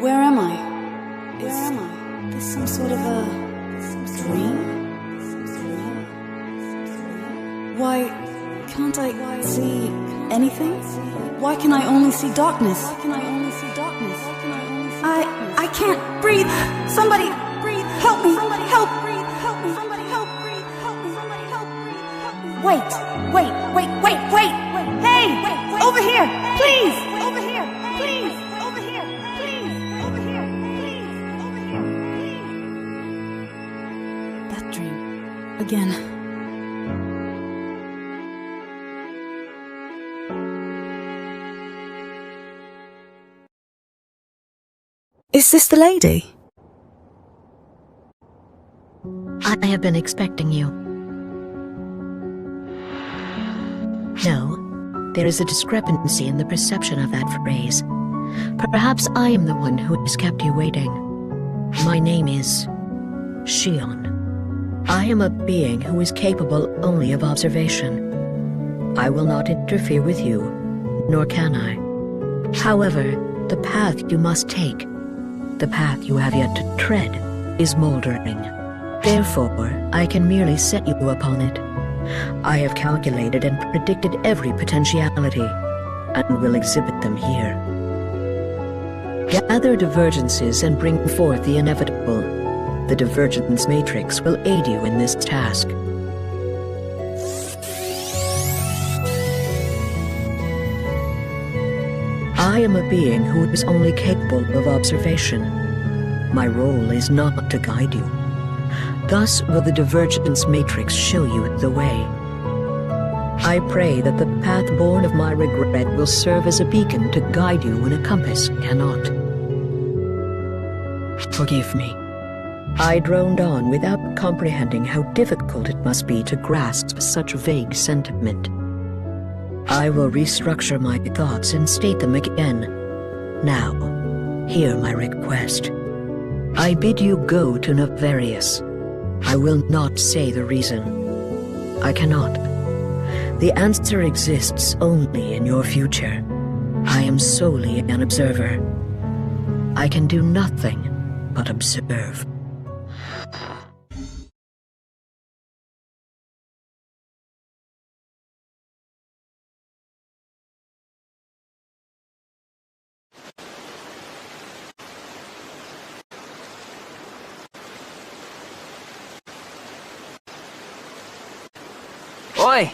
Where am I? Is this some sort of a dream? Why can't I see anything? Why can I only see darkness? I can't breathe. Somebody breathe. Help me. Help. Wait. Hey, over here, please. Over here, please. Over here, please. Over here, please. Over here, please. That dream again. Is this the lady? I have been expecting you. No, there is a discrepancy in the perception of that phrase. Perhaps I am the one who has kept you waiting. My name is Shion. I am a being who is capable only of observation. I will not interfere with you, nor can I. However, the path you must take, the path you have yet to tread, is moldering. Therefore, I can merely set you upon it. I have calculated and predicted every potentiality, and will exhibit them here. Gather divergences and bring forth the inevitable. The divergence matrix will aid you in this task. I am a being who is only capable of observation. My role is not to guide you. Thus will the divergence matrix show you the way. I pray that the path born of my regret will serve as a beacon to guide you when a compass cannot. Forgive me. I droned on without comprehending how difficult it must be to grasp such vague sentiment. I will restructure my thoughts and state them again. Now, hear my request. I bid you go to Nefarious. I will not say the reason. I cannot. The answer exists only in your future. I am solely an observer. I can do nothing but observe. Oi!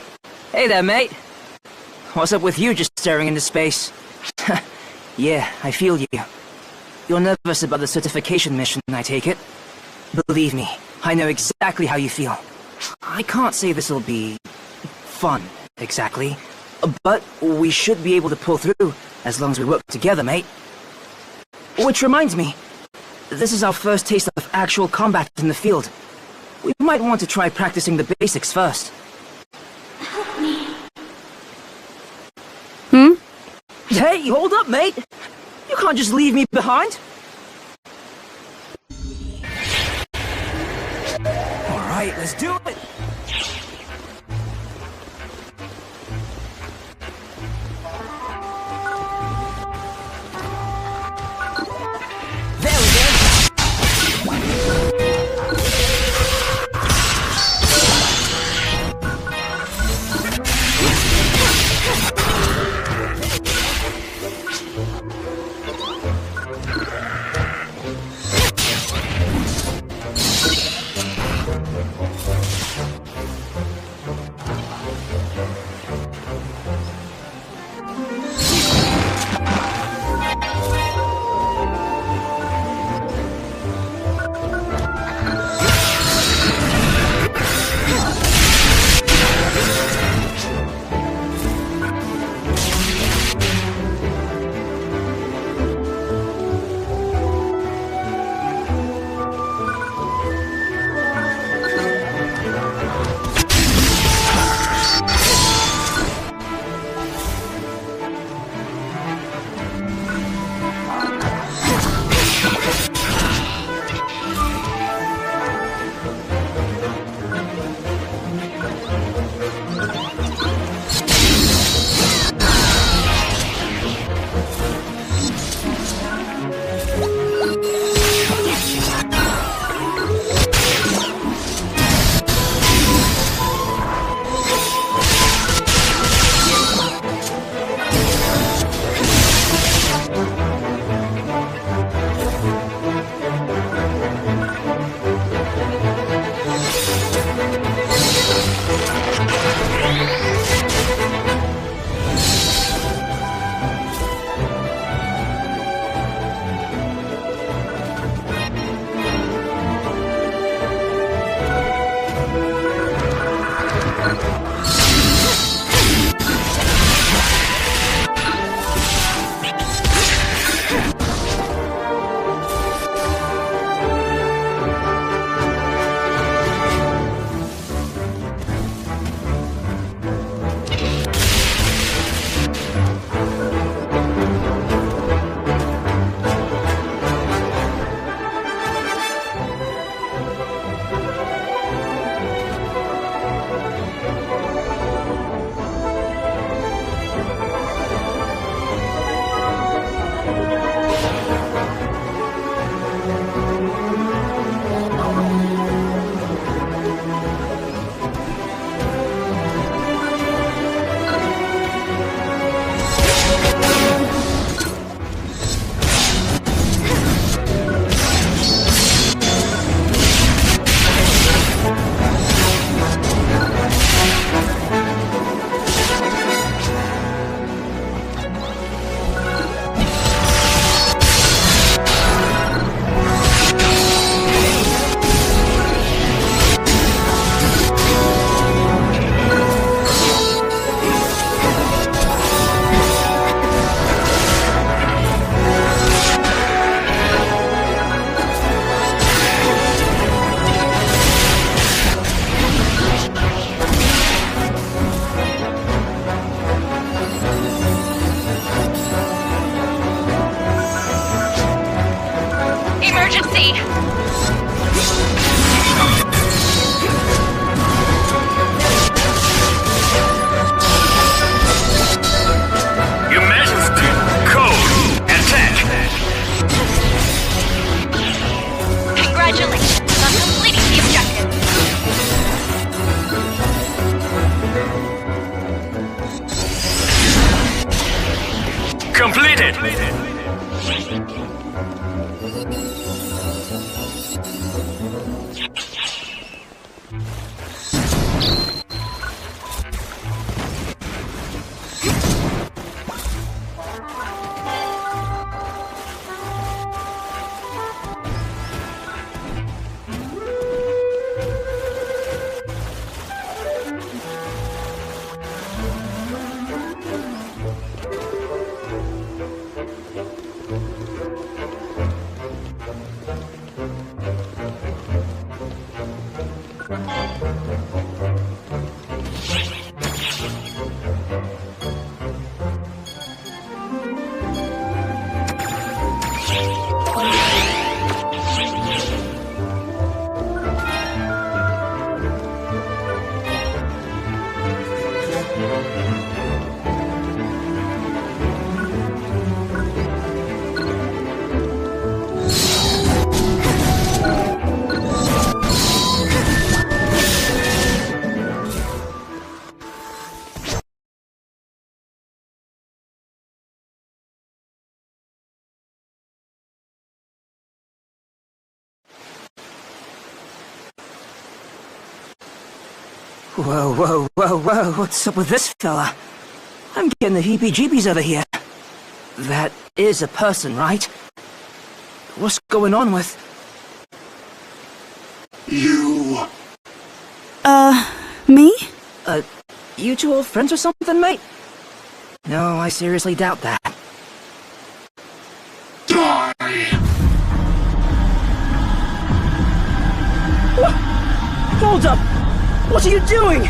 Hey there, mate. What's up with you just staring into space? Yeah, I feel you. You're nervous about the certification mission, I take it? Believe me, I know exactly how you feel. I can't say this'll be fun, exactly. But we should be able to pull through as long as we work together, mate. Which reminds me, this is our first taste of actual combat in the field. We might want to try practicing the basics first. Hey, hold up, mate! You can't just leave me behind! Alright, let's do it! There we go! Whoa, whoa, whoa, whoa, what's up with this fella? I'm getting the heebie-jeebies over here. That is a person, right? What's going on with... You... Me? You two old friends or something, mate? No, I seriously doubt that. Die! What? Hold up! What are you doing?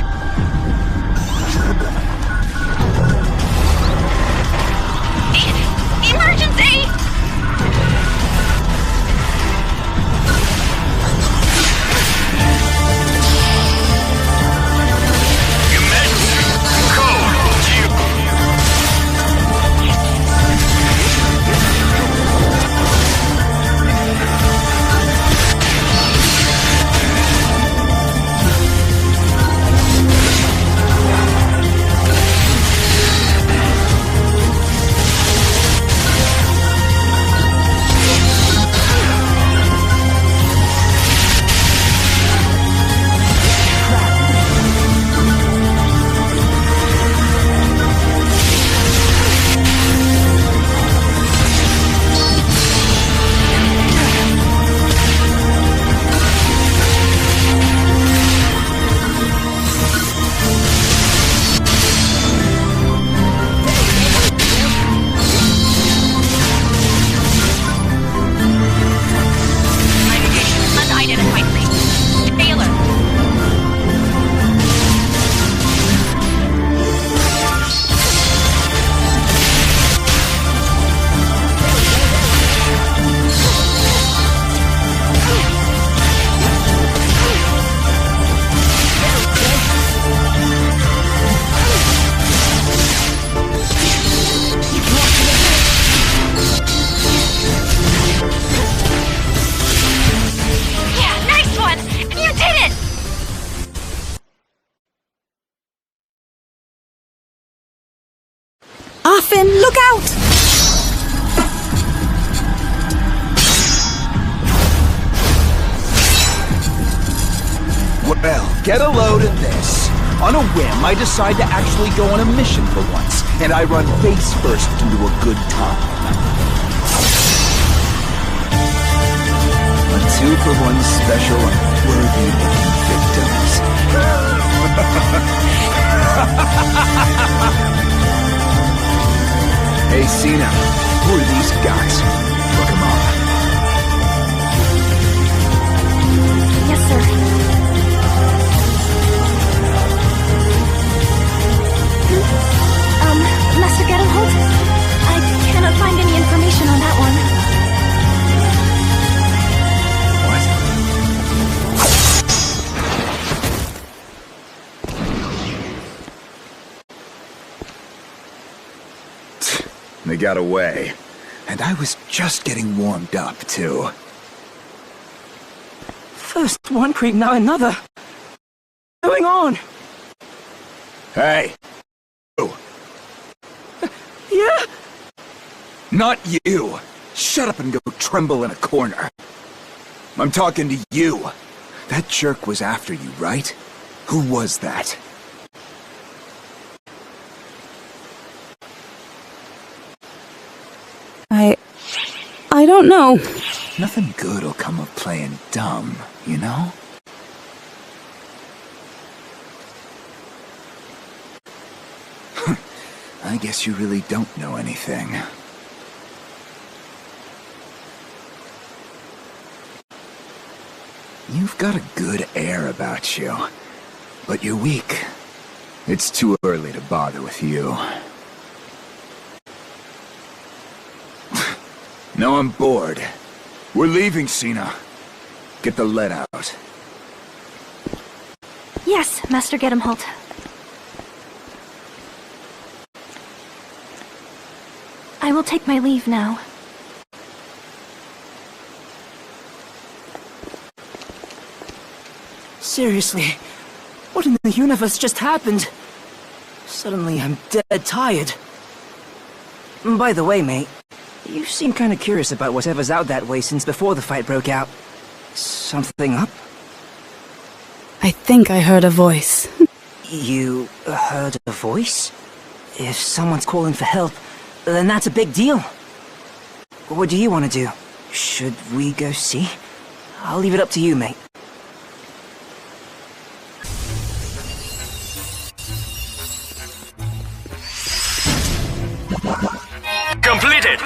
Emergency! Finn, look out! Well, get a load of this. On a whim, I decide to actually go on a mission for once, and I run face first into a good time. A 2-for-1 special on worthy victims. Hey, Cena, who are these guys? Look 'em up. Yes, sir. Master Gettelholt? I cannot find any information on that one. What? They got away. And I was just getting warmed up, too. First one creep, now another. What's going on? Hey! Yeah? Not you! Shut up and go tremble in a corner. I'm talking to you. That jerk was after you, right? Who was that? I don't know. Nothing good'll come of playing dumb, you know? I guess you really don't know anything. You've got a good air about you, but you're weak. It's too early to bother with you. Now I'm bored. We're leaving, Cena. Get the lead out. Yes, Master Gedemholt. I will take my leave now. Seriously, what in the universe just happened? Suddenly I'm dead tired. By the way, mate, you seem kinda curious about whatever's out that way since before the fight broke out. Something up? I think I heard a voice. You heard a voice? If someone's calling for help, then that's a big deal. What do you want to do? Should we go see? I'll leave it up to you, mate. Completed!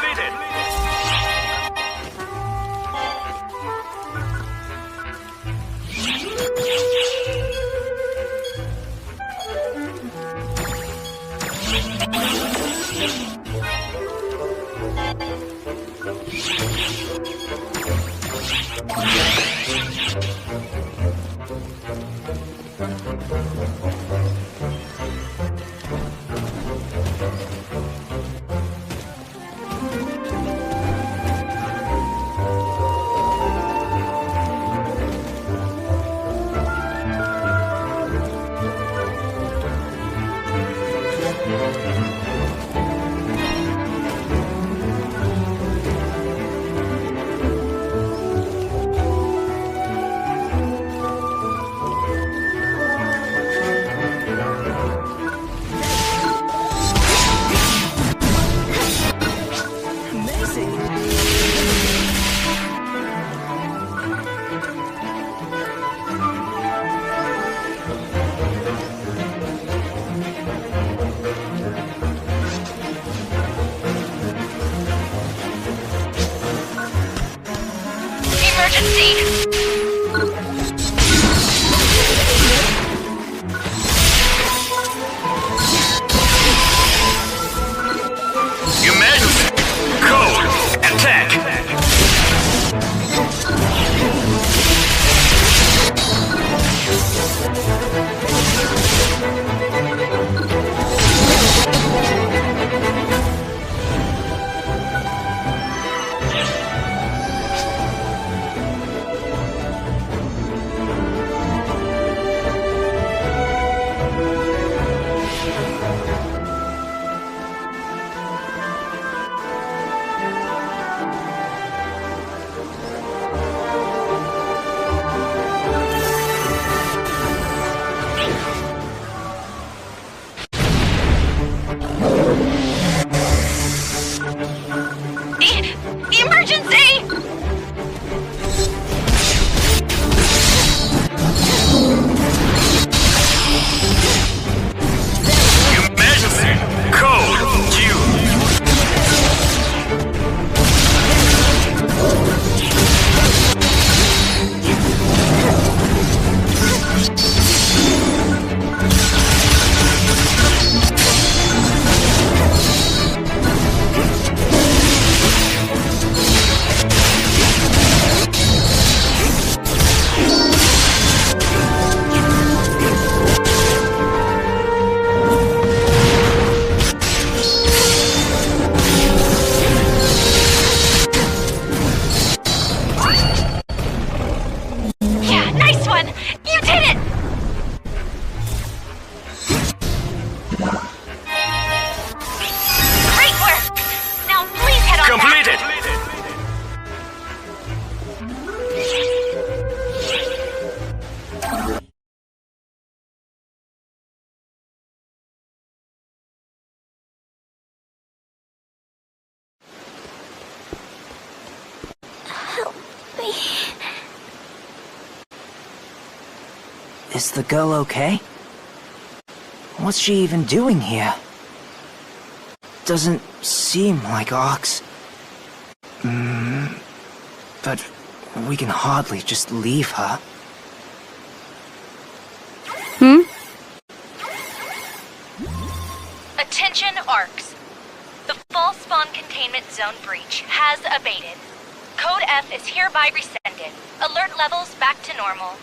Is the girl okay? What's she even doing here? Doesn't seem like Arx. But we can hardly just leave her. Attention ARCs. The false spawn containment zone breach has abated. Code F is hereby rescinded. Alert levels back to normal.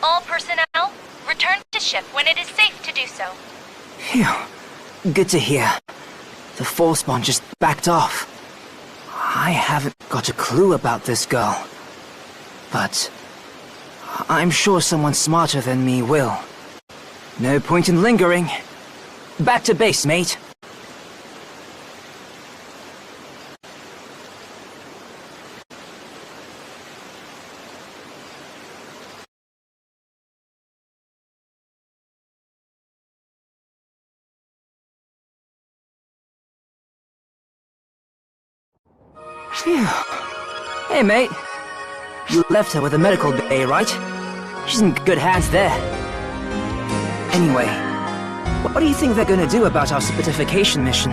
All personnel, return to ship when it is safe to do so. Phew. Good to hear. The false spawn just backed off. I haven't got a clue about this girl. But I'm sure someone smarter than me will. No point in lingering. Back to base, mate. Phew. Hey, mate. You left her with a medical bay, right? She's in good hands there. Anyway, what do you think they're gonna do about our certification mission?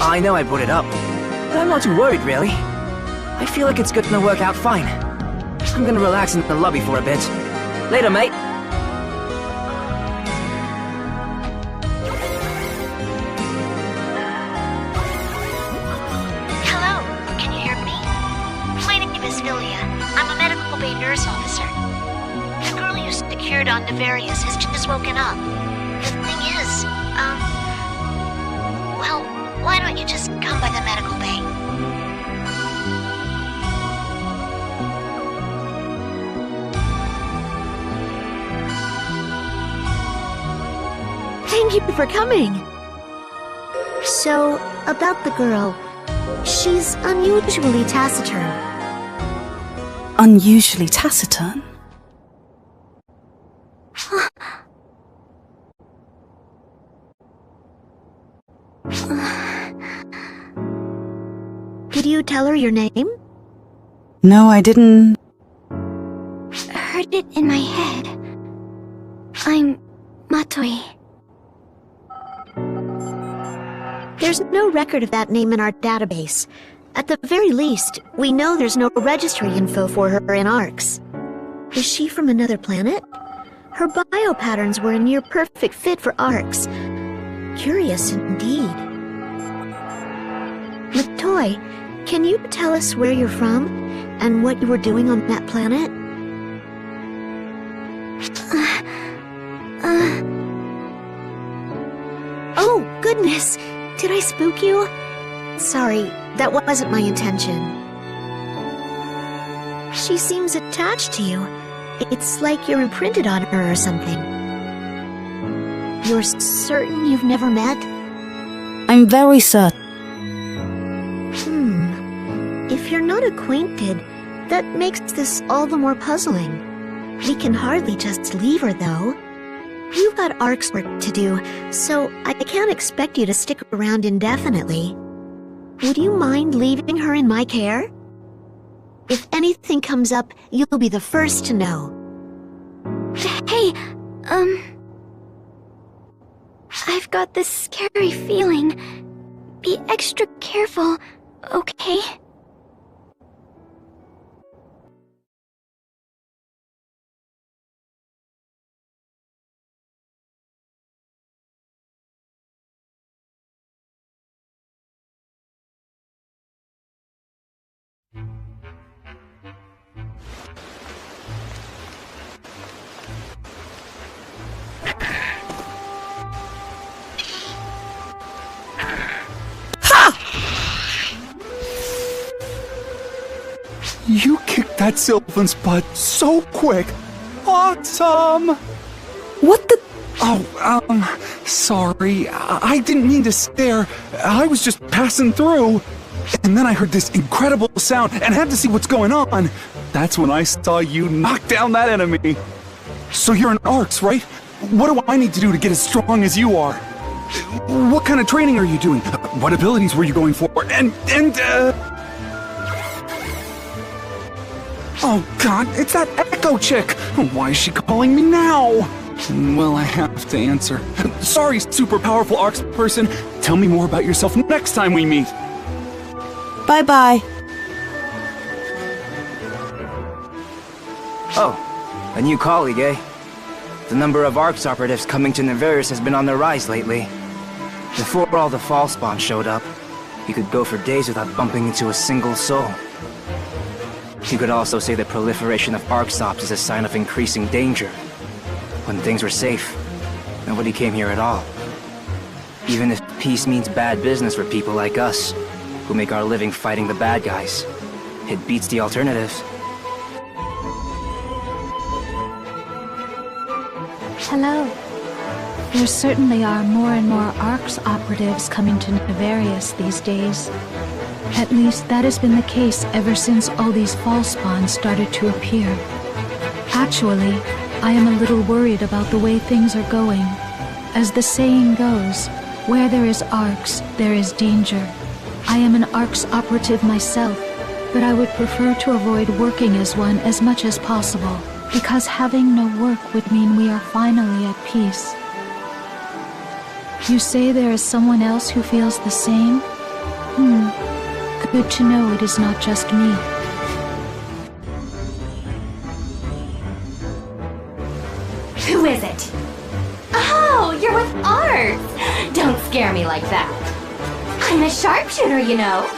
I know I brought it up, but I'm not too worried, really. I feel like it's gonna work out fine. I'm gonna relax in the lobby for a bit. Later, mate. Hello, can you hear me? My name is Villia. I'm a medical bay nurse officer. The girl you secured on Nefarious has just woken up. The thing is, well, why don't you just come by the medical bay? Thank you for coming. So, about the girl, she's unusually taciturn. Unusually taciturn? Did you tell her your name? No, I didn't. Heard it in my head. I'm Matoi. There's no record of that name in our database. At the very least, we know there's no registry info for her in Arx. Is she from another planet? Her biopatterns were a near-perfect fit for Arx. Curious indeed. Matoi, can you tell us where you're from and what you were doing on that planet? Oh, goodness! Did I spook you? Sorry, that wasn't my intention. She seems attached to you. It's like you're imprinted on her or something. You're certain you've never met? I'm very certain. If you're not acquainted, that makes this all the more puzzling. We can hardly just leave her, though. You've got Arx work to do, so I can't expect you to stick around indefinitely. Would you mind leaving her in my care? If anything comes up, you'll be the first to know. Hey, I've got this scary feeling. Be extra careful, okay? You kicked that Sylvan's butt so quick. Awesome! What the? Oh, sorry. I didn't mean to stare. I was just passing through. And then I heard this incredible sound and had to see what's going on. That's when I saw you knock down that enemy. So you're an Arx, right? What do I need to do to get as strong as you are? What kind of training are you doing? What abilities were you going for? Oh god, it's that Echo chick! Why is she calling me now? Well, I have to answer. Sorry, super powerful ARCS person. Tell me more about yourself next time we meet. Bye-bye. Oh, a new colleague, eh? The number of ARCS operatives coming to Neverius has been on the rise lately. Before all the fall spawn showed up, you could go for days without bumping into a single soul. You could also say the proliferation of ARCS ops is a sign of increasing danger. When things were safe, nobody came here at all. Even if peace means bad business for people like us, who make our living fighting the bad guys, it beats the alternatives. Hello. There certainly are more and more ARCS operatives coming to Neverius these days. At least that has been the case ever since all these fall spawns started to appear. Actually, I am a little worried about the way things are going. As the saying goes, where there is ARCS, there is danger. I am an ARCS operative myself, but I would prefer to avoid working as one as much as possible, because having no work would mean we are finally at peace. You say there is someone else who feels the same? Good to know it is not just me. Who is it? Oh, you're with ARCS! Don't scare me like that. I'm a sharpshooter, you know.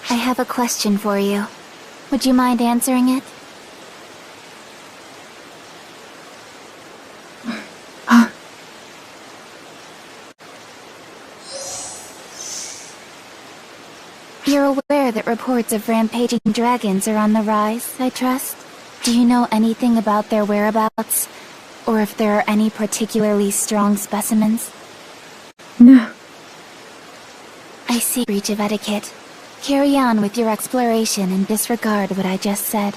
I have a question for you. Would you mind answering it? You're aware that reports of rampaging dragons are on the rise, I trust? Do you know anything about their whereabouts? Or if there are any particularly strong specimens? No. I see. Breach of etiquette. Carry on with your exploration and disregard what I just said.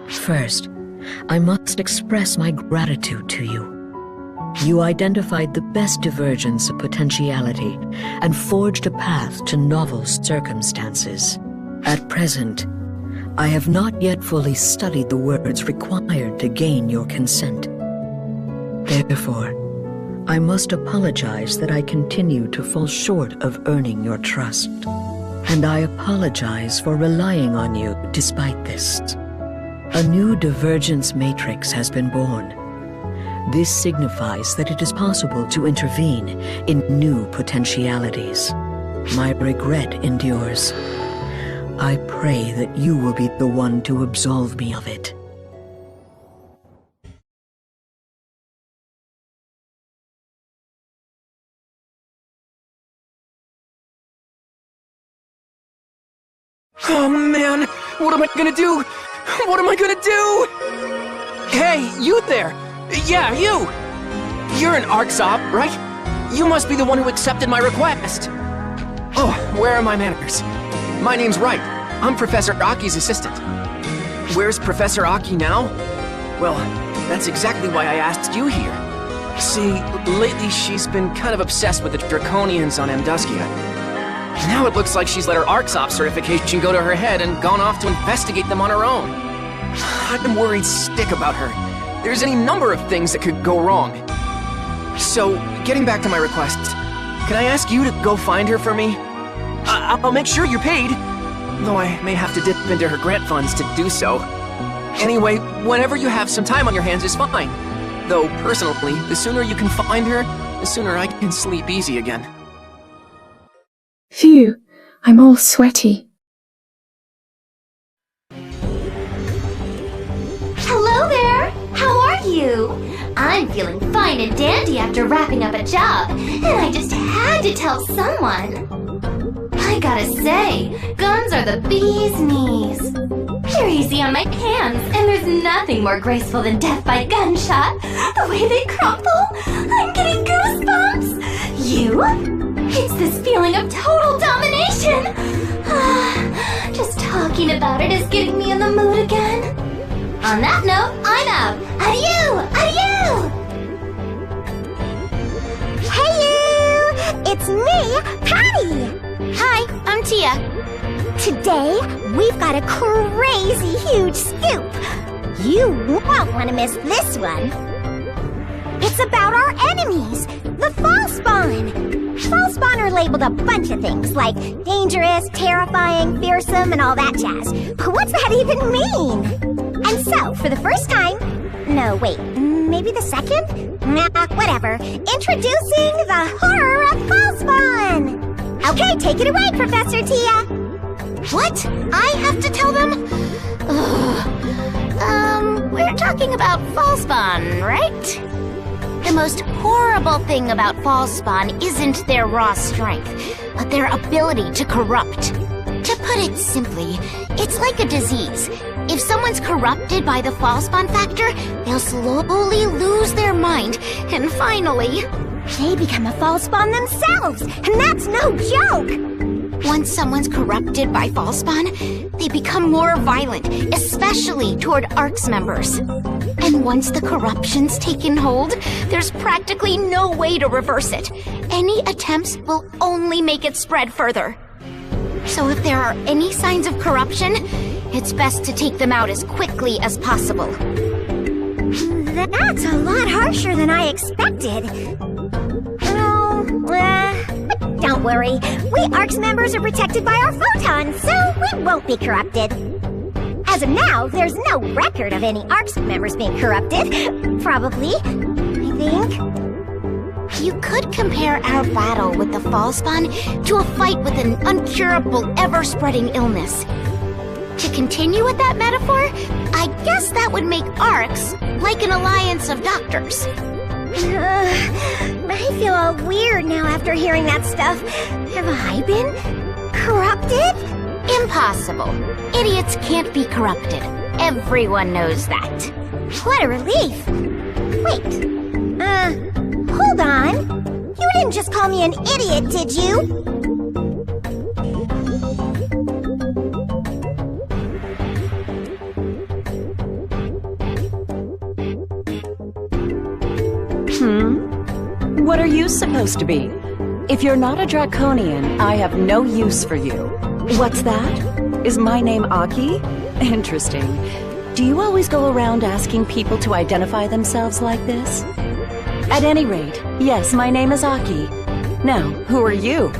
First, I must express my gratitude to you. You identified the best divergence of potentiality and forged a path to novel circumstances. At present, I have not yet fully studied the words required to gain your consent. Therefore, I must apologize that I continue to fall short of earning your trust. And I apologize for relying on you despite this. A new divergence matrix has been born. This signifies that it is possible to intervene in new potentialities. My regret endures. I pray that you will be the one to absolve me of it. Oh man, what am I gonna do? What am I gonna do? Hey, you there! Yeah, you! You're an ARCS op, right? You must be the one who accepted my request! Oh, where are my manners? My name's Wright. I'm Professor Aki's assistant. Where's Professor Aki now? Well, that's exactly why I asked you here. See, lately she's been kind of obsessed with the Draconians on Amduskia. Now it looks like she's let her ARCS op certification go to her head and gone off to investigate them on her own. I'm worried sick about her. There's any number of things that could go wrong. So, getting back to my request, can I ask you to go find her for me? I'll make sure you're paid, though I may have to dip into her grant funds to do so. Anyway, whenever you have some time on your hands is fine. Though, personally, the sooner you can find her, the sooner I can sleep easy again. Phew, I'm all sweaty. Hello there! How are you? I'm feeling fine and dandy after wrapping up a job, and I just had to tell someone. I gotta say, guns are the bee's knees. They're easy on my hands, and there's nothing more graceful than death by gunshot. The way they crumple, I'm getting goosebumps. You? It's this feeling of total domination. Just talking about it is getting me in the mood again. On that note, I'm out. Adieu! Adieu! Hey you! It's me, Patty! Hi, I'm Tia. Today, we've got a crazy huge scoop. You won't want to miss this one. It's about our enemies, the Fallspawn. Fallspawn are labeled a bunch of things, like dangerous, terrifying, fearsome, and all that jazz. But what's that even mean? And so, for the first time... No, wait, maybe the second? Nah, whatever. Introducing the horror of Fallspawn! Okay, take it away, Professor Tia! What? I have to tell them? We're talking about Fallspawn, right? The most horrible thing about Fallspawn isn't their raw strength, but their ability to corrupt. To put it simply, it's like a disease. If someone's corrupted by the Fallspawn factor, they'll slowly lose their mind, and finally... They become a Fallspawn themselves, and that's no joke! Once someone's corrupted by Fallspawn, they become more violent, especially toward ARC's members. And once the corruption's taken hold, there's practically no way to reverse it. Any attempts will only make it spread further. So if there are any signs of corruption, it's best to take them out as quickly as possible. That's a lot harsher than I expected. Don't worry. We ARC's members are protected by our photons, so we won't be corrupted. As of now, there's no record of any ARC's members being corrupted. Probably, I think. You could compare our battle with the Fallspawn to a fight with an uncurable, ever-spreading illness. To continue with that metaphor, I guess that would make ARCs like an alliance of doctors. I feel all weird now after hearing that stuff. Have I been corrupted? Impossible. Idiots can't be corrupted. Everyone knows that. What a relief. Wait. Hold on. You didn't just call me an idiot, did you? What are you supposed to be? If you're not a Draconian, I have no use for you. What's that? Is my name Aki? Interesting. Do you always go around asking people to identify themselves like this? At any rate, yes, my name is Aki. Now, who are you?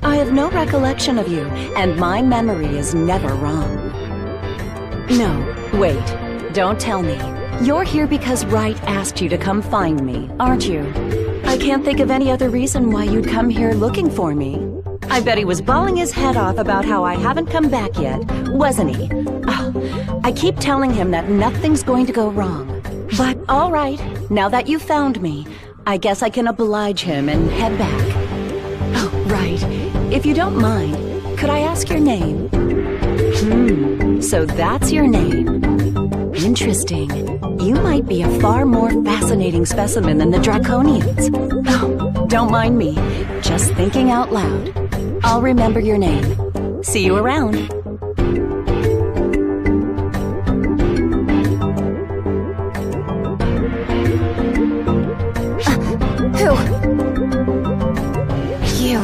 I have no recollection of you, and my memory is never wrong. No, wait, don't tell me. You're here because Wright asked you to come find me, aren't you? I can't think of any other reason why you'd come here looking for me. I bet he was bawling his head off about how I haven't come back yet, wasn't he? Oh, I keep telling him that nothing's going to go wrong. But all right, now that you've found me, I guess I can oblige him and head back. Oh, right. If you don't mind, could I ask your name? So that's your name. Interesting. You might be a far more fascinating specimen than the Draconians. Oh, don't mind me. Just thinking out loud. I'll remember your name. See you around. Who? You.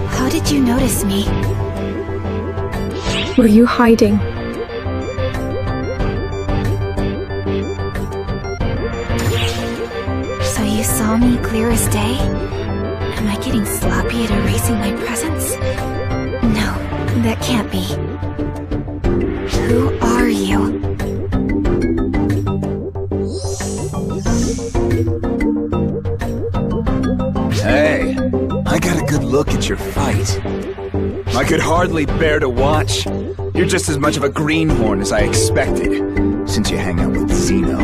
How did you notice me? Were you hiding? So you saw me clear as day? Am I getting sloppy at erasing my presence? No, that can't be. Who are you? Hey, I got a good look at your fight. I could hardly bear to watch. You're just as much of a greenhorn as I expected, since you hang out with Zeno.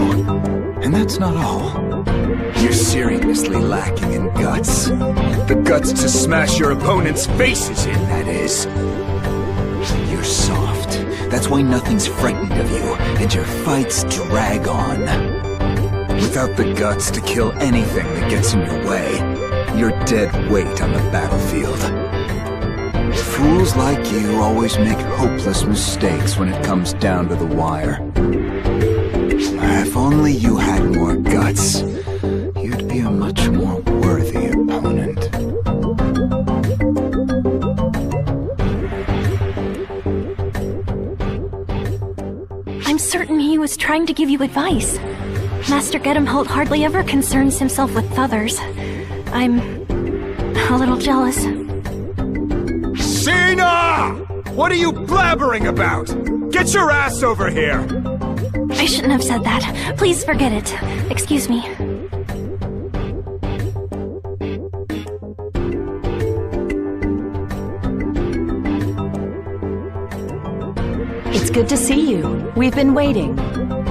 And that's not all. You're seriously lacking in guts. The guts to smash your opponent's faces in, that is. You're soft, That's why nothing's frightened of you, and your fights drag on. Without the guts to kill anything that gets in your way, you're dead weight on the battlefield. Fools like you always make hopeless mistakes when it comes down to the wire. If only you had more guts, you'd be a much more worthy opponent. I'm certain he was trying to give you advice. Master Gedemholt hardly ever concerns himself with others. I'm a little jealous. Sheena! What are you blabbering about? Get your ass over here! I shouldn't have said that. Please forget it. Excuse me. It's good to see you. We've been waiting.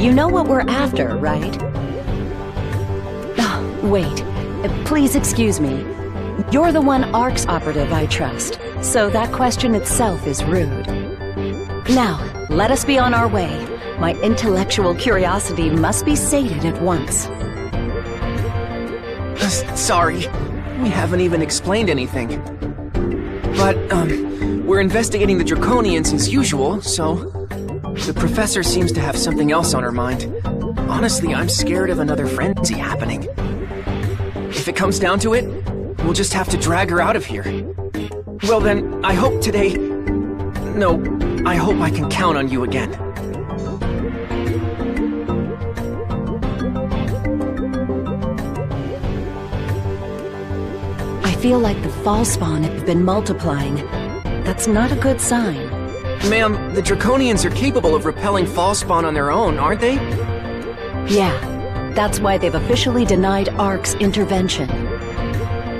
You know what we're after, right? Oh, wait. Please excuse me. You're the one ARC's operative I trust, so that question itself is rude. Now, let us be on our way. My intellectual curiosity must be sated at once. Sorry, we haven't even explained anything. But, we're investigating the Draconians as usual, so... The professor seems to have something else on her mind. Honestly, I'm scared of another frenzy happening. If it comes down to it, we'll just have to drag her out of here. Well then, I hope today... No, I hope I can count on you again. I feel like the Falspawn have been multiplying. That's not a good sign. Ma'am, the Draconians are capable of repelling Falspawn on their own, aren't they? Yeah, that's why they've officially denied ARC's intervention.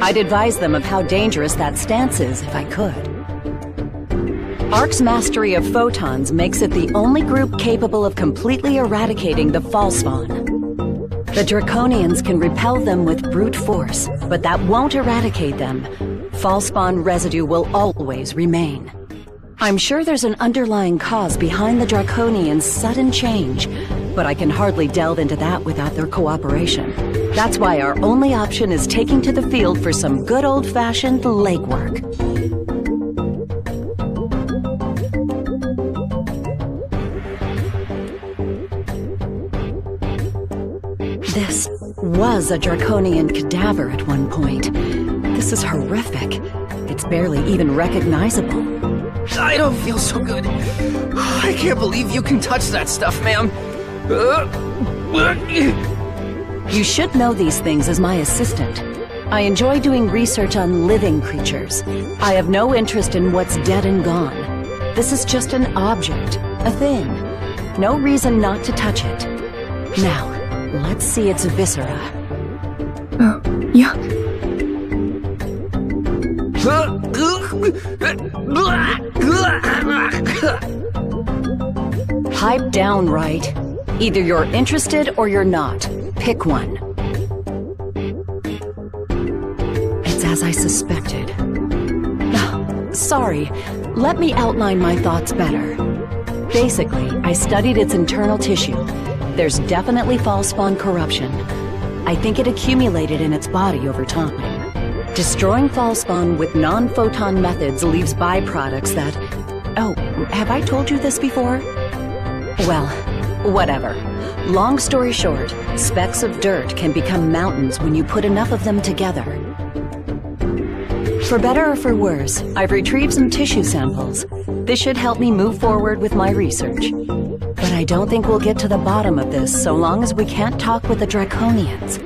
I'd advise them of how dangerous that stance is if I could. ARC's mastery of photons makes it the only group capable of completely eradicating the Falspawn. The Draconians can repel them with brute force, but that won't eradicate them. Falspawn residue will always remain. I'm sure there's an underlying cause behind the Draconians' sudden change, but I can hardly delve into that without their cooperation. That's why our only option is taking to the field for some good old-fashioned legwork. This was a Draconian cadaver at one point. This is horrific. It's barely even recognizable. I don't feel so good. I can't believe you can touch that stuff, ma'am. You should know these things as my assistant. I enjoy doing research on living creatures. I have no interest in what's dead and gone. This is just an object, a thing. No reason not to touch it. Now, let's see its viscera. Yeah. Pipe down, right? Either you're interested or you're not. Pick one. It's as I suspected. Sorry, let me outline my thoughts better. Basically, I studied its internal tissue. There's definitely Falspawn corruption. I think it accumulated in its body over time. Destroying Falspawn with non-photon methods leaves byproducts that... Oh, have I told you this before? Well, whatever. Long story short, specks of dirt can become mountains when you put enough of them together. For better or for worse, I've retrieved some tissue samples. This should help me move forward with my research. But I don't think we'll get to the bottom of this so long as we can't talk with the Draconians.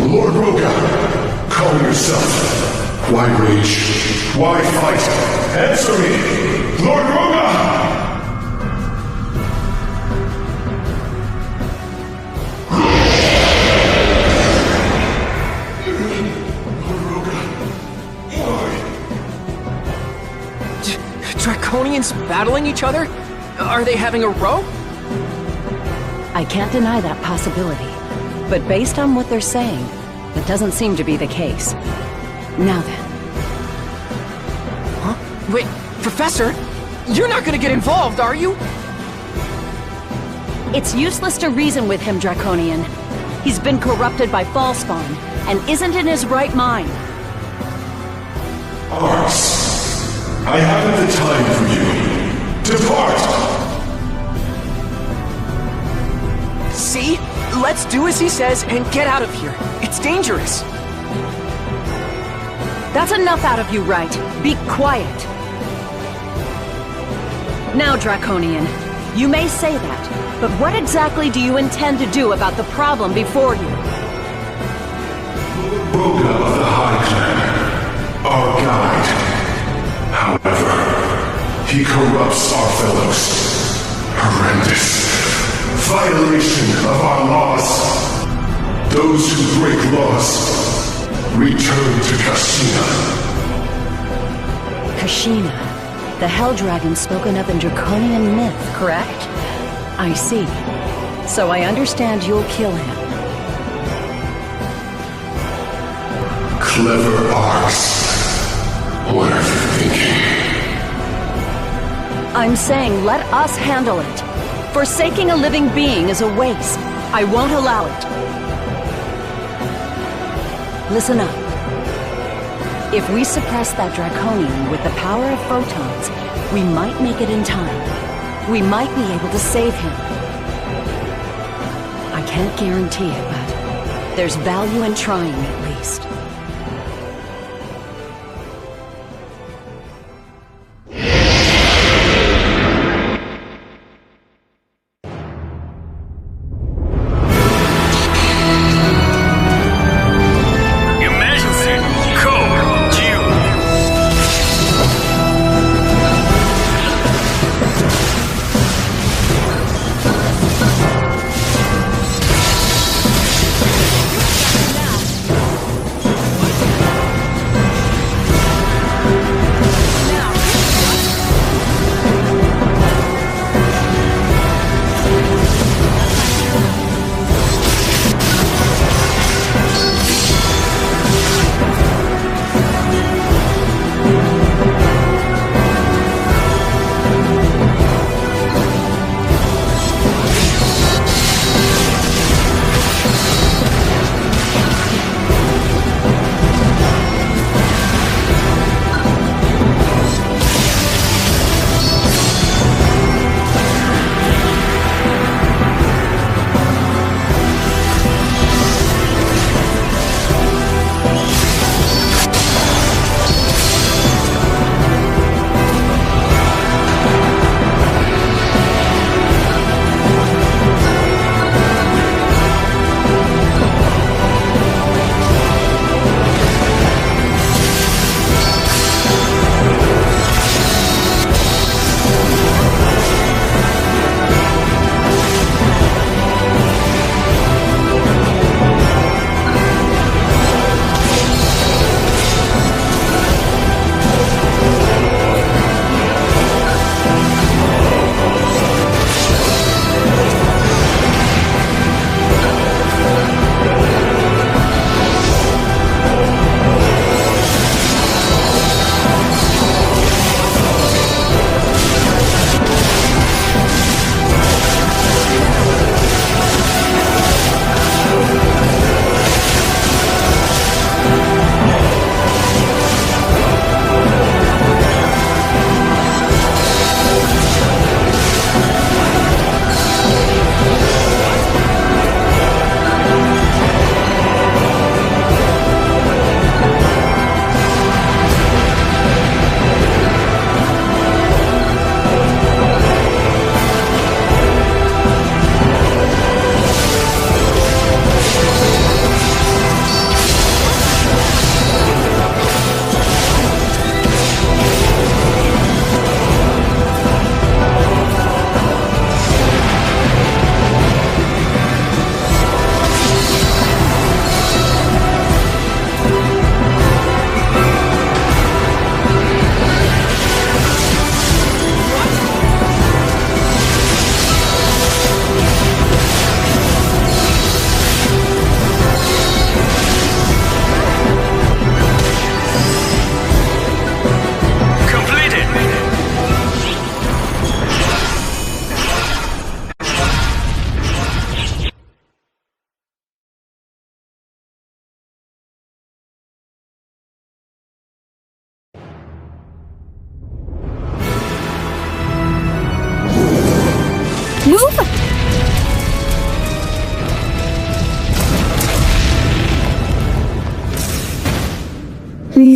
Lord Roga, calm yourself. Why rage? Why fight? Answer me! Lord Roga! Draconians battling each other? Are they having a row? I can't deny that possibility. But based on what they're saying, that doesn't seem to be the case. Now then. Huh? Wait, Professor? You're not gonna get involved, are you? It's useless to reason with him, Draconian. He's been corrupted by Falspawn, and isn't in his right mind. Arx, I haven't the time for you. Depart! See? Let's do as he says and get out of here. It's dangerous. That's enough out of you, right? Be quiet. Now, Draconian, you may say that, but what exactly do you intend to do about the problem before you? Roga of the High Clan, our guide. However, he corrupts our fellows. Horrendous. Violation of our laws. Those who break laws return to Kashina. Kashina, the Hell Dragon spoken of in Draconian myth, correct? I see. So I understand you'll kill him. Clever Arx. What are you thinking? I'm saying let us handle it. Forsaking a living being is a waste. I won't allow it. Listen up. If we suppress that Draconian with the power of photons, we might make it in time. We might be able to save him. I can't guarantee it, but there's value in trying at least.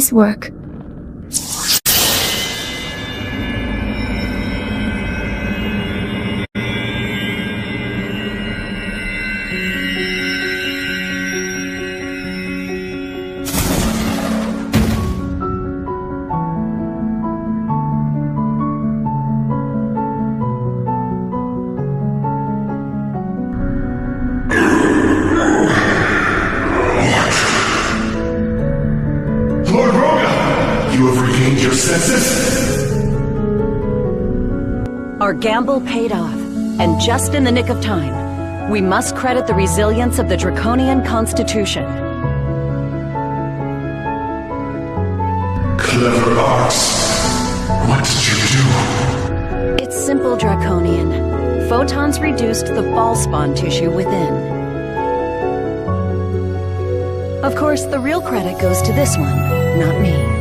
Nice work. Our gamble paid off, and just in the nick of time. We must credit the resilience of the Draconian Constitution. Clever Arcs. What did you do? It's simple, Draconian. Photons reduced the false-spawn tissue within. Of course, the real credit goes to this one, not me.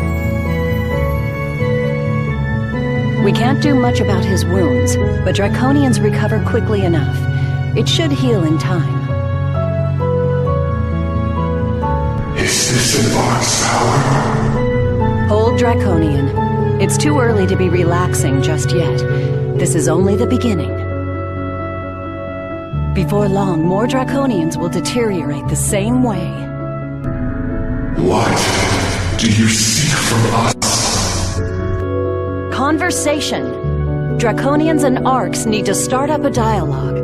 We can't do much about his wounds, but Draconians recover quickly enough. It should heal in time. Is this an Arc's power? Hold, Draconian. It's too early to be relaxing just yet. This is only the beginning. Before long, more Draconians will deteriorate the same way. What do you seek from us? Conversation. Draconians and Arcs need to start up a dialogue.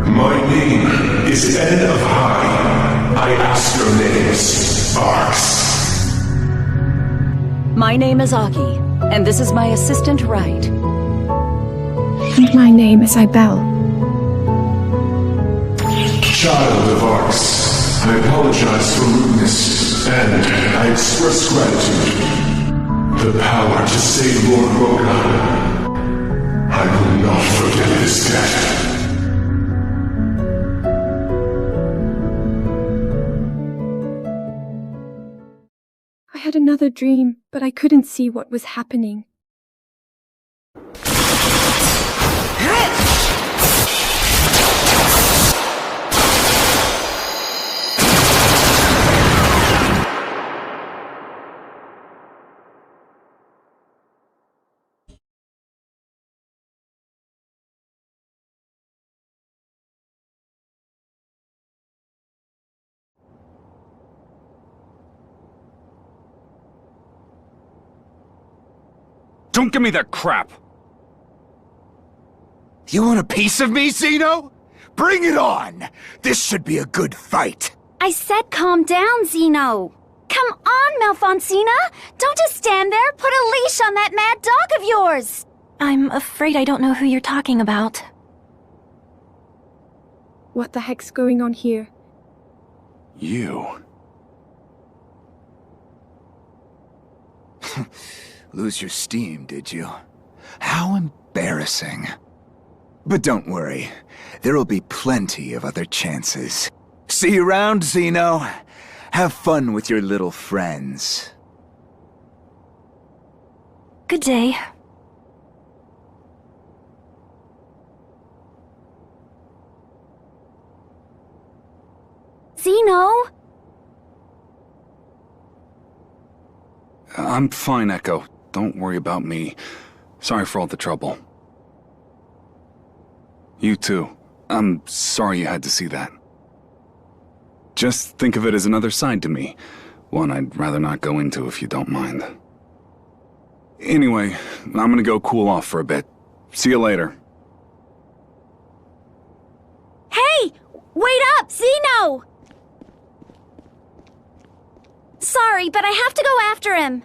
My name is N of High. I ask your names, Arcs. My name is Aki, and this is my assistant, Wright. And my name is Aebelle. Child of Arcs, I apologize for rudeness, and I express gratitude. The power to save Lord Rogan. I will not forget this debt. I had another dream, but I couldn't see what was happening. Don't give me that crap! You want a piece of me, Zeno? Bring it on! This should be a good fight. I said calm down, Zeno. Come on, Malfoncina! Don't just stand there! Put a leash on that mad dog of yours! I'm afraid I don't know who you're talking about. What the heck's going on here? You. Lose your steam, did you? How embarrassing. But don't worry, there'll be plenty of other chances. See you around, Zeno. Have fun with your little friends. Good day. Zeno? I'm fine, Echo. Don't worry about me. Sorry for all the trouble. You too. I'm sorry you had to see that. Just think of it as another side to me. One I'd rather not go into if you don't mind. Anyway, I'm gonna go cool off for a bit. See you later. Hey! Wait up, Zeno! Sorry, but I have to go after him.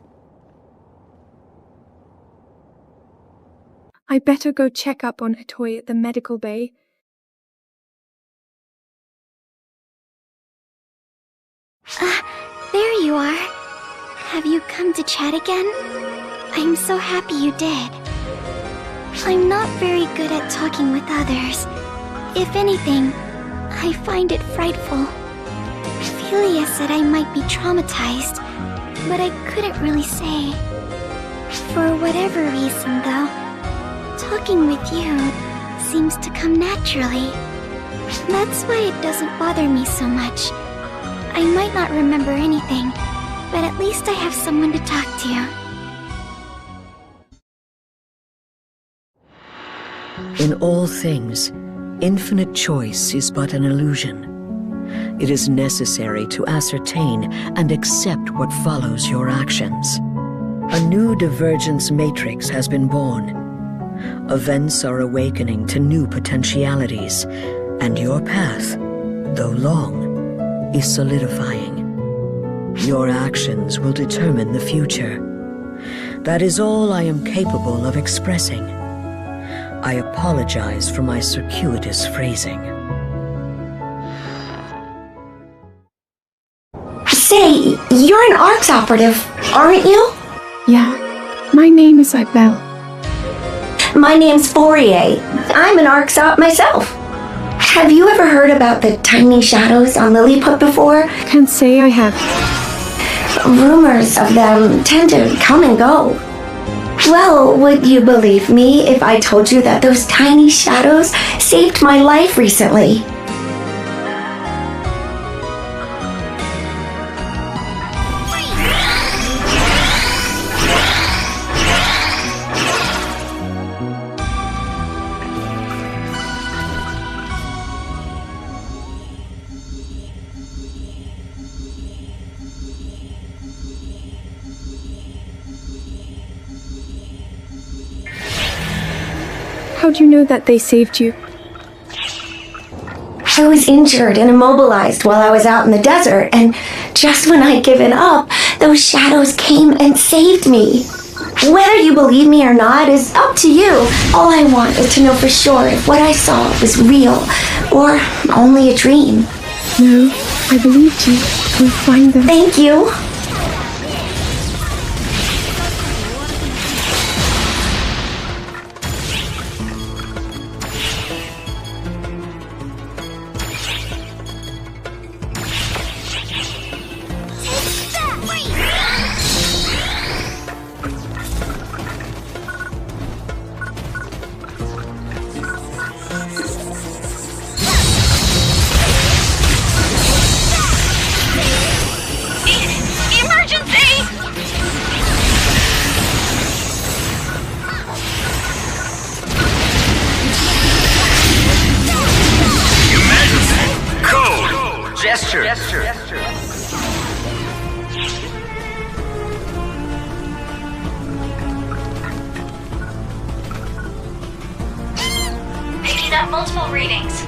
I better go check up on Hatoy at the medical bay. There you are. Have you come to chat again? I'm so happy you did. I'm not very good at talking with others. If anything, I find it frightful. Philia said I might be traumatized, but I couldn't really say. For whatever reason, though, talking with you seems to come naturally. That's why it doesn't bother me so much. I might not remember anything, but at least I have someone to talk to. In all things, infinite choice is but an illusion. It is necessary to ascertain and accept what follows your actions. A new divergence matrix has been born. Events are awakening to new potentialities, and your path, though long, is solidifying. Your actions will determine the future. That is all I am capable of expressing. I apologize for my circuitous phrasing. Say, you're an ARCS operative, aren't you? Yeah, my name is Aebelle. My name's Fourier. I'm an ARCS op myself. Have you ever heard about the tiny shadows on Lilliput before? Can't say I have. Rumors of them tend to come and go. Well, would you believe me if I told you that those tiny shadows saved my life recently? How do you know that they saved you? I was injured and immobilized while I was out in the desert, and just when I'd given up, those shadows came and saved me. Whether you believe me or not is up to you. All I want is to know for sure if what I saw was real or only a dream. No, I believed you. We'll find them. Thank you. Picking up multiple readings.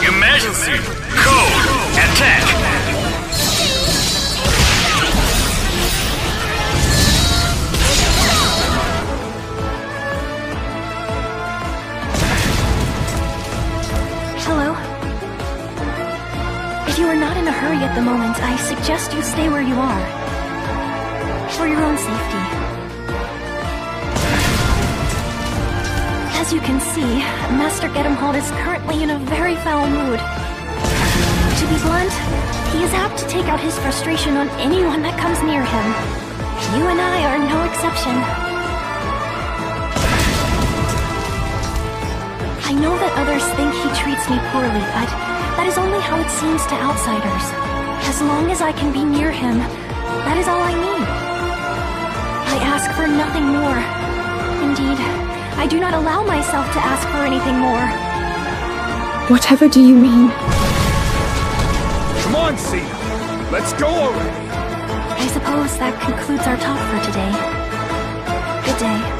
Emergency! Code! Attack! Hello? If you are not in a hurry at the moment, I suggest you stay where you are. For your own safety. As you can see, Master Gedemhold is currently in a very foul mood. To be blunt, he is apt to take out his frustration on anyone that comes near him. You and I are no exception. I know that others think he treats me poorly, but That is only how it seems to outsiders. As long as I can be near him, that is all I need. I ask for nothing more. Indeed, I do not allow myself to ask for anything more. Whatever do you mean? Come on, Cena! Let's go already! I suppose that concludes our talk for today. Good day.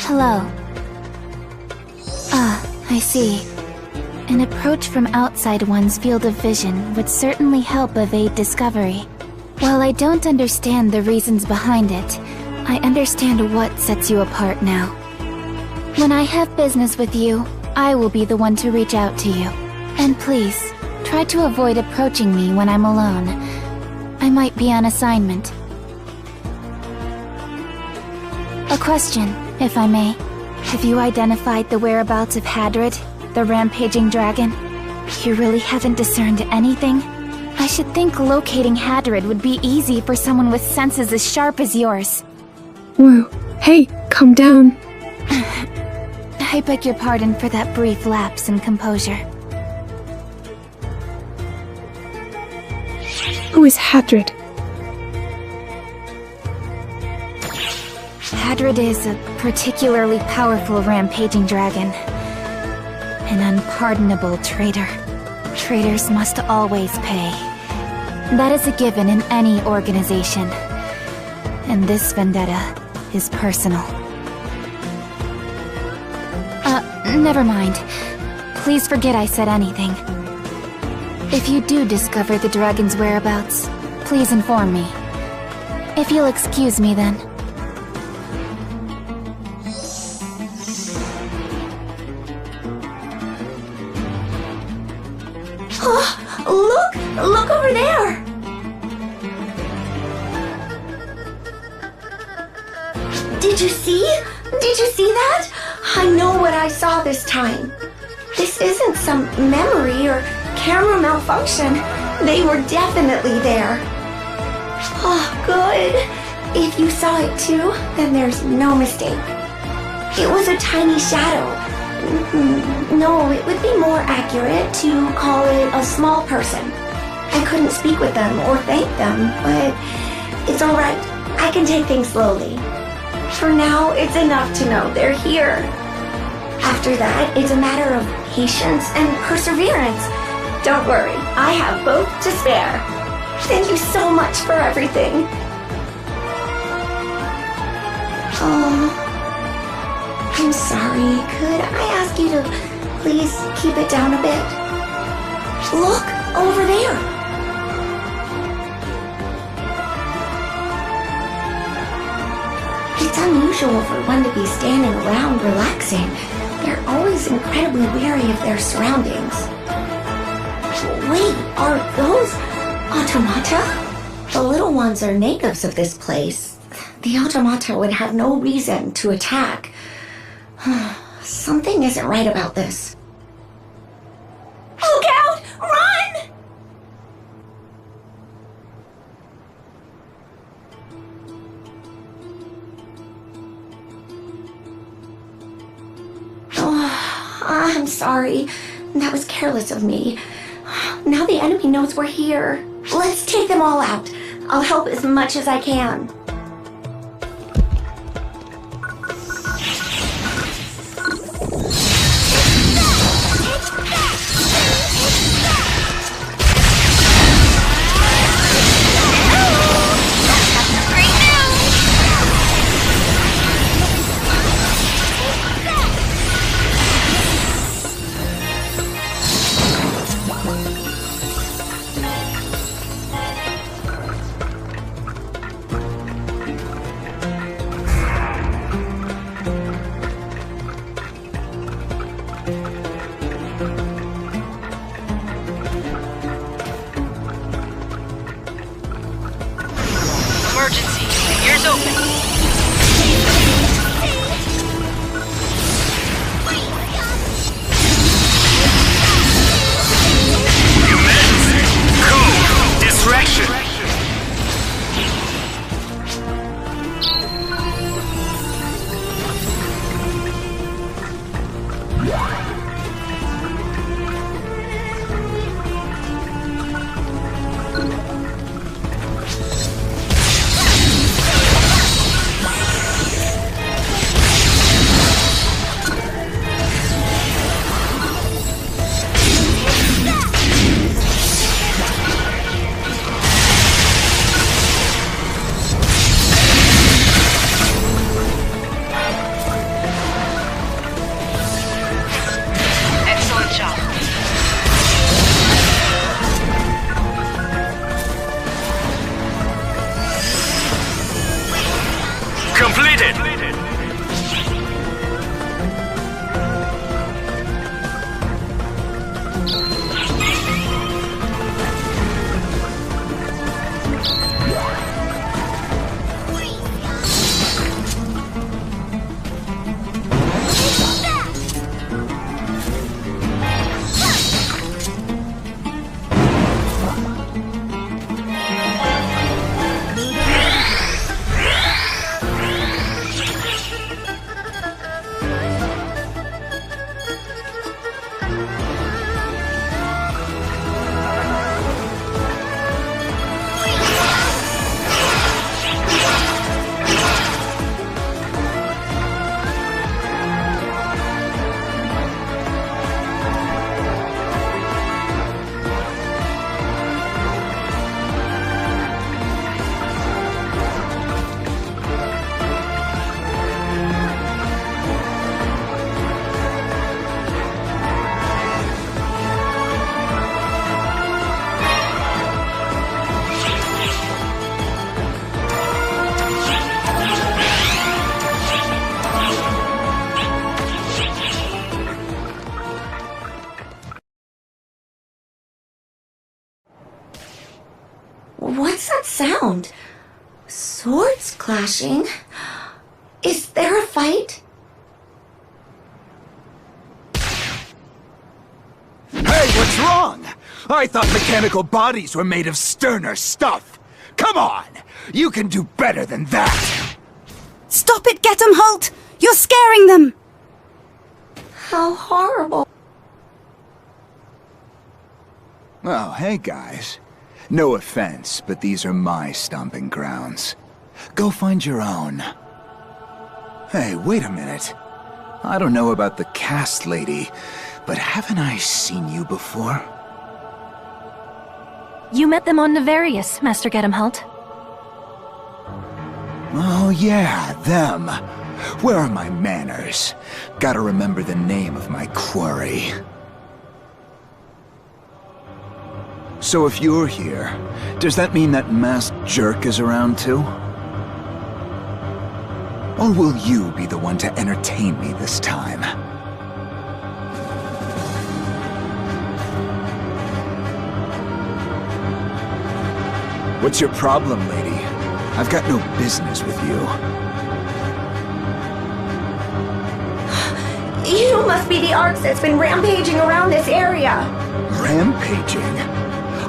Hello. I see. An approach from outside one's field of vision would certainly help evade discovery. While I don't understand the reasons behind it, I understand what sets you apart now. When I have business with you, I will be the one to reach out to you. And please, try to avoid approaching me when I'm alone. I might be on assignment. A question, if I may. Have you identified the whereabouts of Hadrid, the rampaging dragon? You really haven't discerned anything? I should think locating Hadrid would be easy for someone with senses as sharp as yours. Whoa. Hey, calm down. I beg your pardon for that brief lapse in composure. Who is Hadrid? Hadrid is a particularly powerful rampaging dragon. An unpardonable traitor. Traitors must always pay. That is a given in any organization. And this vendetta is personal. Never mind. Please forget I said anything. If you do discover the dragon's whereabouts, please inform me. If you'll excuse me then. Look over there! Did you see? Did you see that? I know what I saw this time. This isn't some memory or camera malfunction. They were definitely there. Oh, good. If you saw it too, then there's no mistake. It was a tiny shadow. No, it would be more accurate to call it a small person. I couldn't speak with them or thank them, but it's alright. I can take things slowly. For now, it's enough to know they're here. After that, it's a matter of patience and perseverance. Don't worry, I have both to spare. Thank you so much for everything. Oh, I'm sorry. Could I ask you to please keep it down a bit? Look, over there. It's unusual for one to be standing around relaxing. They're always incredibly wary of their surroundings. Wait, are those automata? The little ones are natives of this place. The automata would have no reason to attack. Something isn't right about this. Look out! Run! Oh, I'm sorry. That was careless of me. Now the enemy knows we're here. Let's take them all out. I'll help as much as I can. What's that sound? Swords clashing? Is there a fight? Hey, what's wrong? I thought mechanical bodies were made of sterner stuff. Come on! You can do better than that! Stop it, Get 'em, Holt! You're scaring them! How horrible. Oh, hey guys. No offense, but these are my stomping grounds. Go find your own. Hey, wait a minute. I don't know about the cast lady, but haven't I seen you before? You met them on Nevarius, Master Gedemhult. Oh yeah, them. Where are my manners? Gotta remember the name of my quarry. So if you're here, does that mean that masked jerk is around too? Or will you be the one to entertain me this time? What's your problem, lady? I've got no business with you. You must be the Arx that's been rampaging around this area. Rampaging?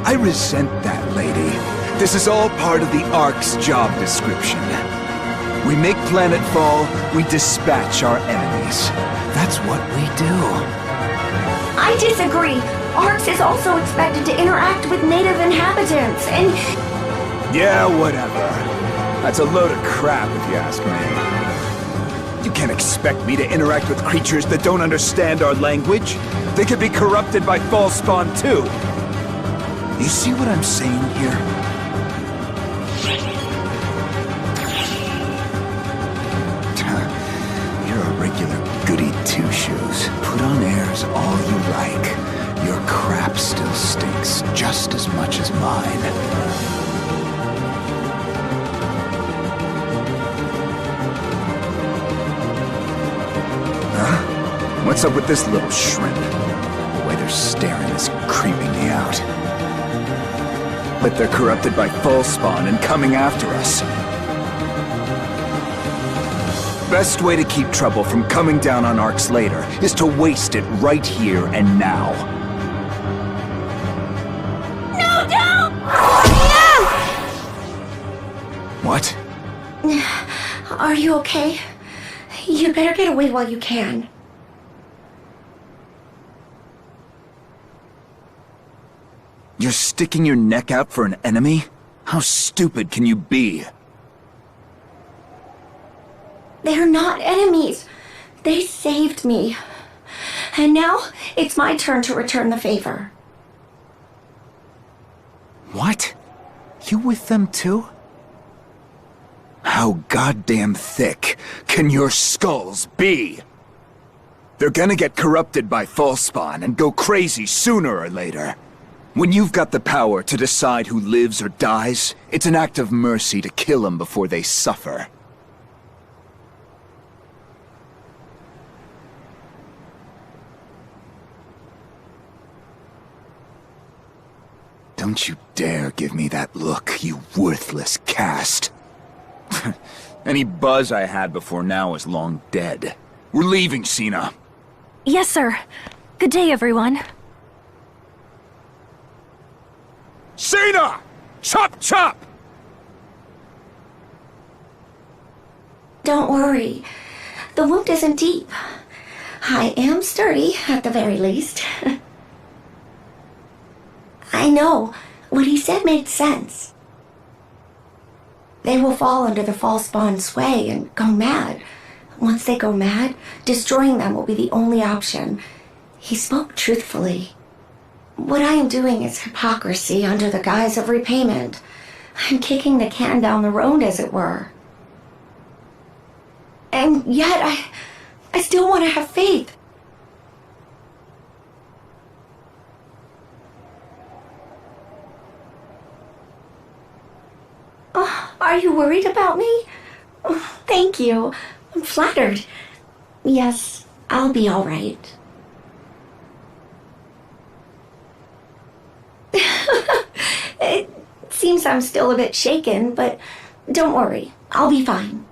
I resent that, lady. This is all part of the Ark's job description. We make planetfall, we dispatch our enemies. That's what we do. I disagree. Arx is also expected to interact with native inhabitants, and... Yeah, whatever. That's a load of crap, if you ask me. You can't expect me to interact with creatures that don't understand our language. They could be corrupted by false spawn, too. You see what I'm saying here? You're a regular goody two-shoes. Put on airs all you like. Your crap still stinks just as much as mine. Huh? What's up with this little shrimp? The way they're staring is creeping me out. But they're corrupted by false spawn and coming after us. Best way to keep trouble from coming down on Arx later is to waste it right here and now. No, don't! What? Are you okay? You better get away while you can. You're sticking your neck out for an enemy? How stupid can you be? They're not enemies. They saved me. And now, it's my turn to return the favor. What? You with them too? How goddamn thick can your skulls be? They're gonna get corrupted by false spawn and go crazy sooner or later. When you've got the power to decide who lives or dies, it's an act of mercy to kill them before they suffer. Don't you dare give me that look, you worthless cast. Any buzz I had before now is long dead. We're leaving, Cena. Yes, sir. Good day, everyone. Cena! Chop chop! Don't worry. The wound isn't deep. I am sturdy, at the very least. I know. What he said made sense. They will fall under the false spawn sway and go mad. Once they go mad, destroying them will be the only option. He spoke truthfully. What I am doing is hypocrisy under the guise of repayment. I'm kicking the can down the road, as it were. And yet, I still want to have faith. Oh, are you worried about me? Oh, thank you. I'm flattered. Yes, I'll be all right. Seems I'm still a bit shaken, but don't worry, I'll be fine.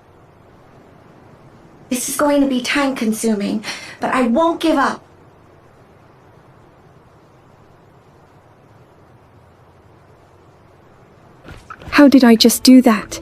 This is going to be time-consuming, but I won't give up. How did I just do that?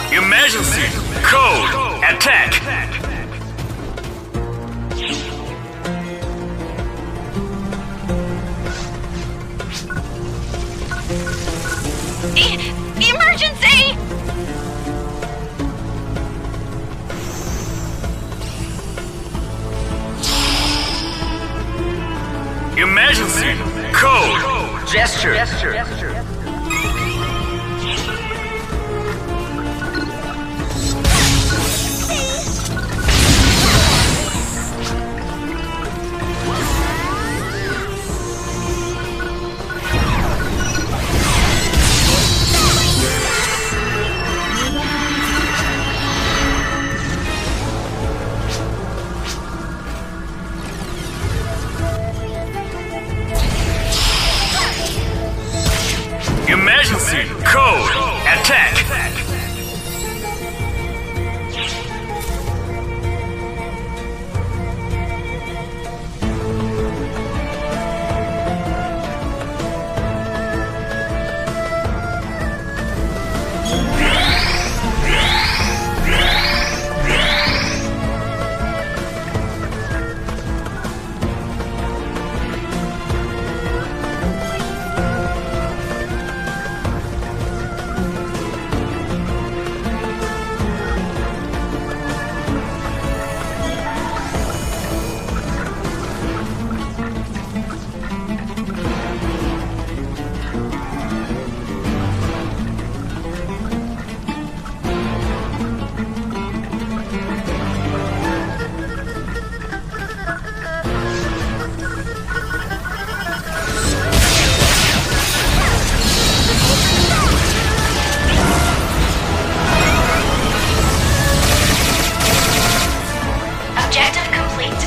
Emergency! Code! Attack! Emergency! Emergency! Code! Gesture! Emergency! Code! Attack! Objective complete.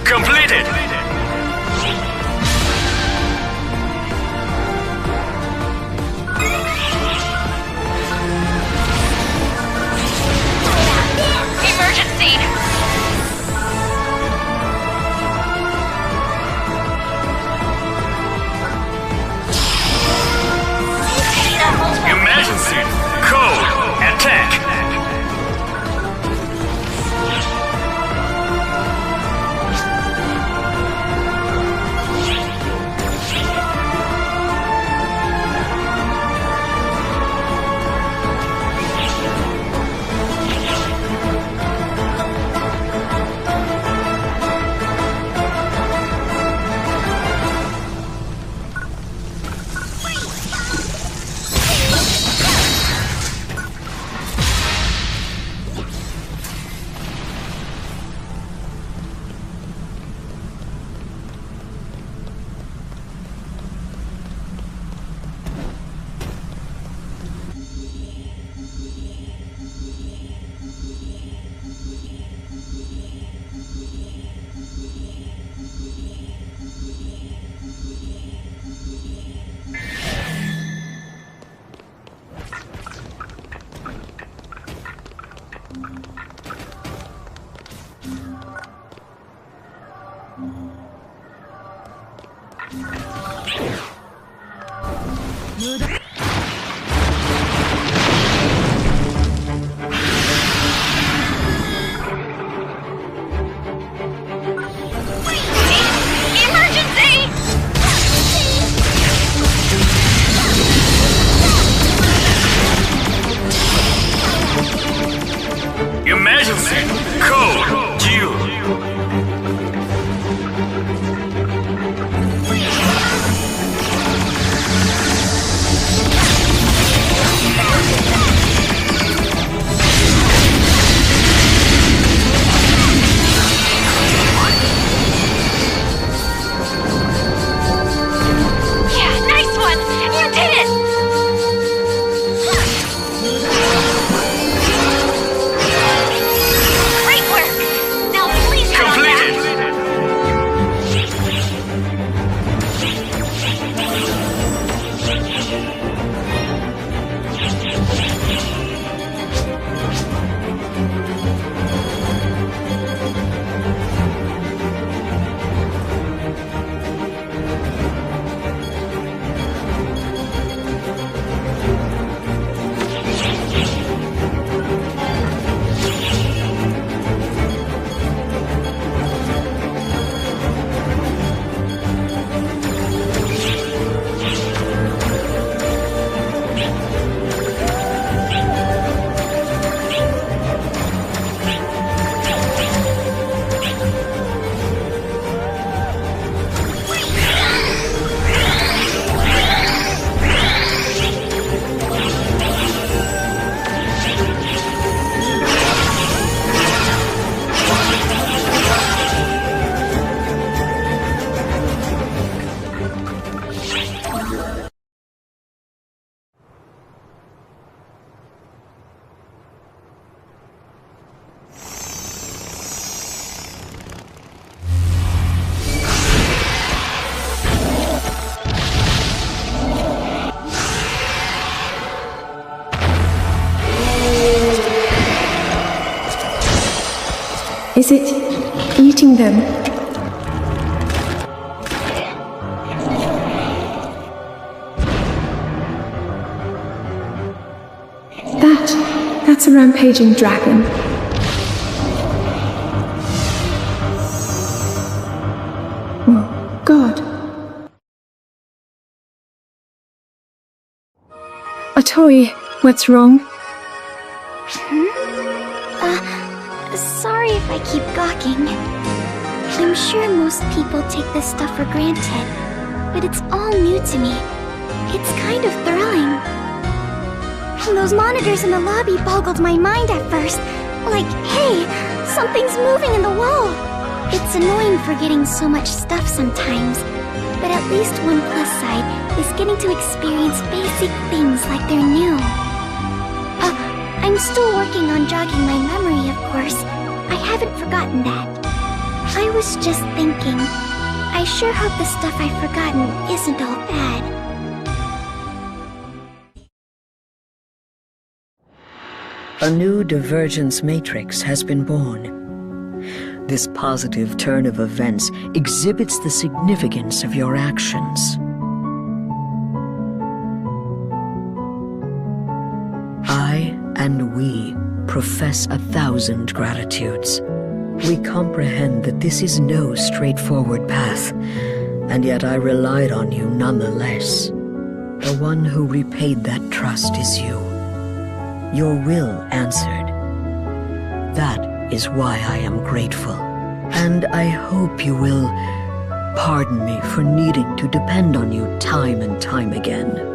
Completed! Emergency! Emergency! Code! Attack! Emergency! Is it eating them? That's a rampaging dragon. Oh, God. Atoi, what's wrong? Sorry if I keep gawking. I'm sure most people take this stuff for granted, but it's all new to me. It's kind of thrilling. Those monitors in the lobby boggled my mind at first. Like, hey, something's moving in the wall. It's annoying forgetting so much stuff sometimes, but at least one plus side is getting to experience basic things like they're new. I'm still working on jogging my memory, of course. I haven't forgotten that. I was just thinking, I sure hope the stuff I've forgotten isn't all bad. A new divergence matrix has been born. This positive turn of events exhibits the significance of your actions. I and we profess 1,000 gratitudes. We comprehend that this is no straightforward path, and yet I relied on you nonetheless. The one who repaid that trust is you. Your will answered. That is why I am grateful. And I hope you will pardon me for needing to depend on you time and time again.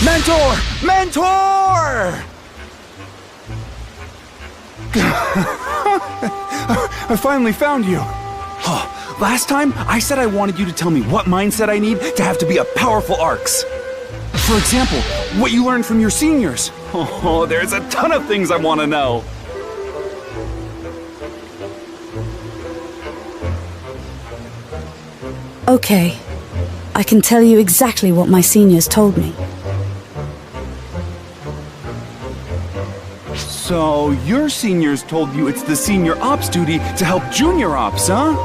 Mentor! Mentor! I finally found you. Oh, last time, I said I wanted you to tell me what mindset I need to have to be a powerful ARX. For example, what you learned from your seniors. Oh, there's a ton of things I want to know. Okay. I can tell you exactly what my seniors told me. So, your seniors told you it's the senior ops duty to help junior ops, huh?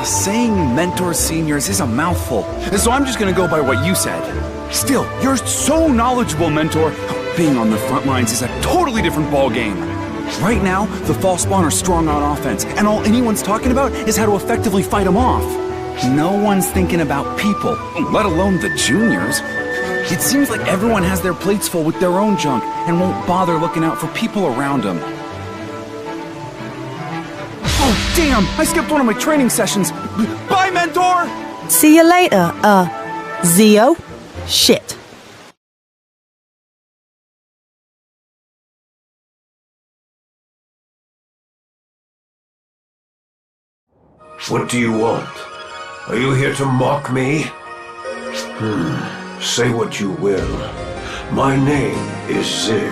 Saying mentor seniors is a mouthful, so I'm just gonna go by what you said. Still, you're so knowledgeable, Mentor. Being on the front lines is a totally different ballgame. Right now, the Falspawn are strong on offense, and all anyone's talking about is how to effectively fight them off. No one's thinking about people, let alone the juniors. It seems like everyone has their plates full with their own junk and won't bother looking out for people around them. Oh, damn! I skipped one of my training sessions. Bye, Mentor! See you later, Zio. Shit. What do you want? Are you here to mock me? Say what you will. My name is Zig.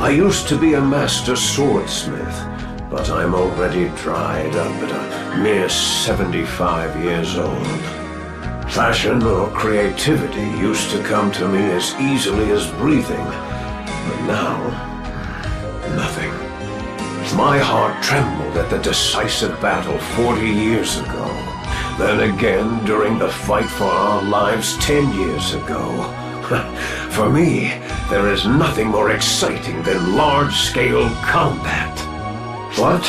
I used to be a master swordsmith, but I'm already dried up at a mere 75 years old. Fashion or creativity used to come to me as easily as breathing, but now, nothing. My heart trembled at the decisive battle 40 years ago. Then again during the fight for our lives 10 years ago. For me, there is nothing more exciting than large-scale combat. But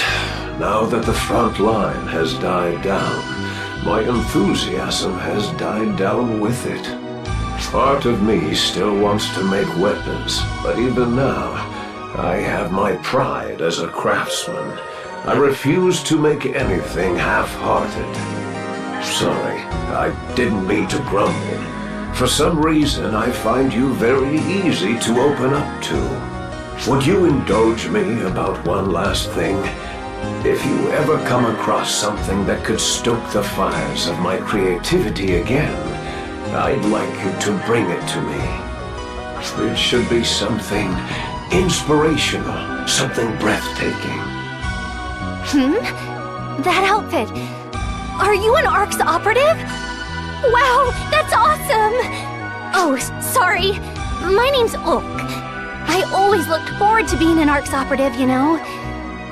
now that the front line has died down, my enthusiasm has died down with it. Part of me still wants to make weapons, but even now, I have my pride as a craftsman. I refuse to make anything half-hearted. Sorry, I didn't mean to grumble. For some reason, I find you very easy to open up to. Would you indulge me about one last thing? If you ever come across something that could stoke the fires of my creativity again, I'd like you to bring it to me. It should be something inspirational Something breathtaking. That outfit. Are you an ARC's operative? Wow, that's awesome! Oh, sorry. My name's Ook. I always looked forward to being an ARC's operative, you know.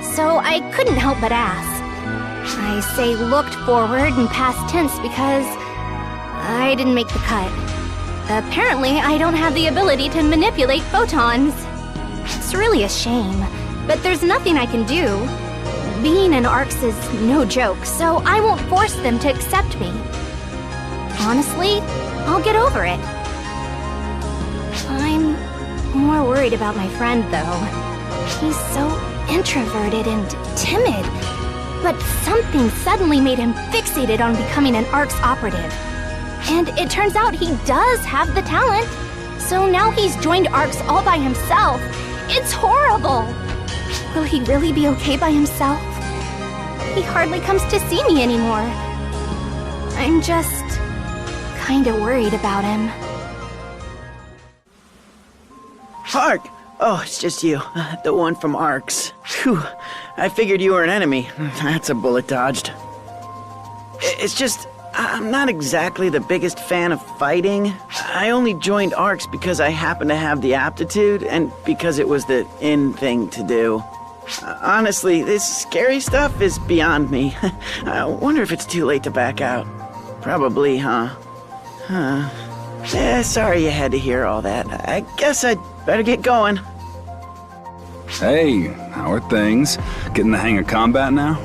So I couldn't help but ask. I say looked forward in past tense because I didn't make the cut. Apparently, I don't have the ability to manipulate photons. It's really a shame, but there's nothing I can do. Being an ARC's is no joke, so I won't force them to accept me. Honestly, I'll get over it. I'm more worried about my friend, though. He's so introverted and timid, but something suddenly made him fixated on becoming an ARC's operative. And it turns out he does have the talent. So now he's joined ARC's all by himself. It's horrible! Will he really be okay by himself? He hardly comes to see me anymore. I'm just kinda worried about him. Hark! Oh, it's just you. The one from ARC's. Phew. I figured you were an enemy. That's a bullet dodged. It's just, I'm not exactly the biggest fan of fighting. I only joined ARC's because I happen to have the aptitude and because it was the in thing to do. Honestly, this scary stuff is beyond me. I wonder if it's too late to back out. Probably, huh? Sorry you had to hear all that. I guess I'd better get going. Hey, how are things? Getting the hang of combat now?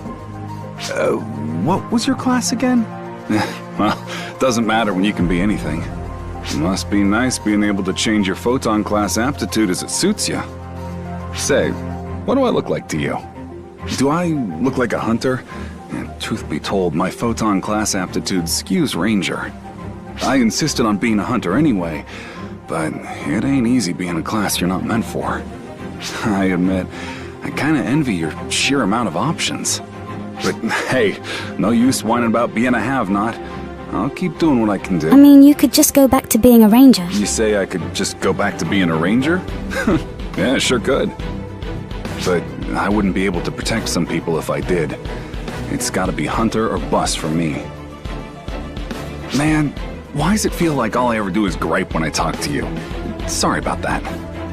What was your class again? Well, doesn't matter when you can be anything. Must be nice being able to change your photon class aptitude as it suits you. Say, what do I look like to you? Do I look like a hunter? And truth be told, my photon class aptitude skews ranger. I insisted on being a hunter anyway, but it ain't easy being a class you're not meant for. I admit, I kinda envy your sheer amount of options. But hey, no use whining about being a have-not. I'll keep doing what I can do. I mean, you could just go back to being a ranger. You say I could just go back to being a ranger? Yeah, sure could. But I wouldn't be able to protect some people if I did. It's gotta be hunter or bust for me. Man, why does it feel like all I ever do is gripe when I talk to you? Sorry about that.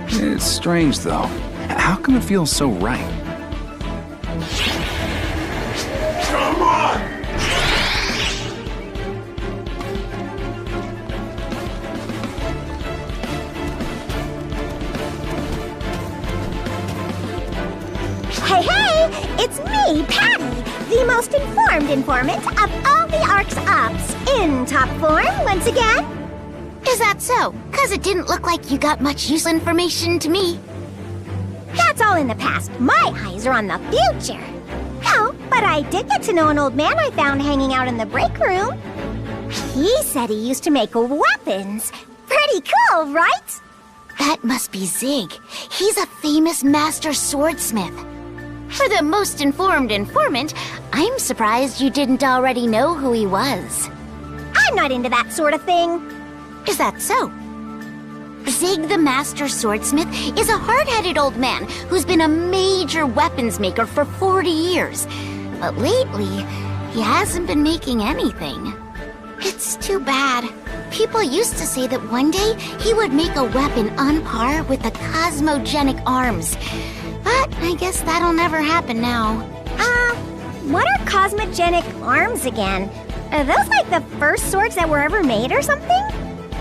It's strange, though. How come it feels so right? Come on! Hey, it's me, Patty, the most informed informant of all the ARC's ops, in top form once again. Is that so? 'Cause it didn't look like you got much useful information to me. That's all in the past. My eyes are on the future. Oh, but I did get to know an old man I found hanging out in the break room. He said he used to make weapons. Pretty cool, right? That must be Zig. He's a famous master swordsmith. For the most informed informant, I'm surprised you didn't already know who he was. I'm not into that sort of thing. Is that so? Zig the Master Swordsmith is a hard-headed old man who's been a major weapons maker for 40 years. But lately, he hasn't been making anything. It's too bad. People used to say that one day he would make a weapon on par with the cosmogenic arms. But I guess that'll never happen now. What are cosmogenic arms again? Are those like the first swords that were ever made or something?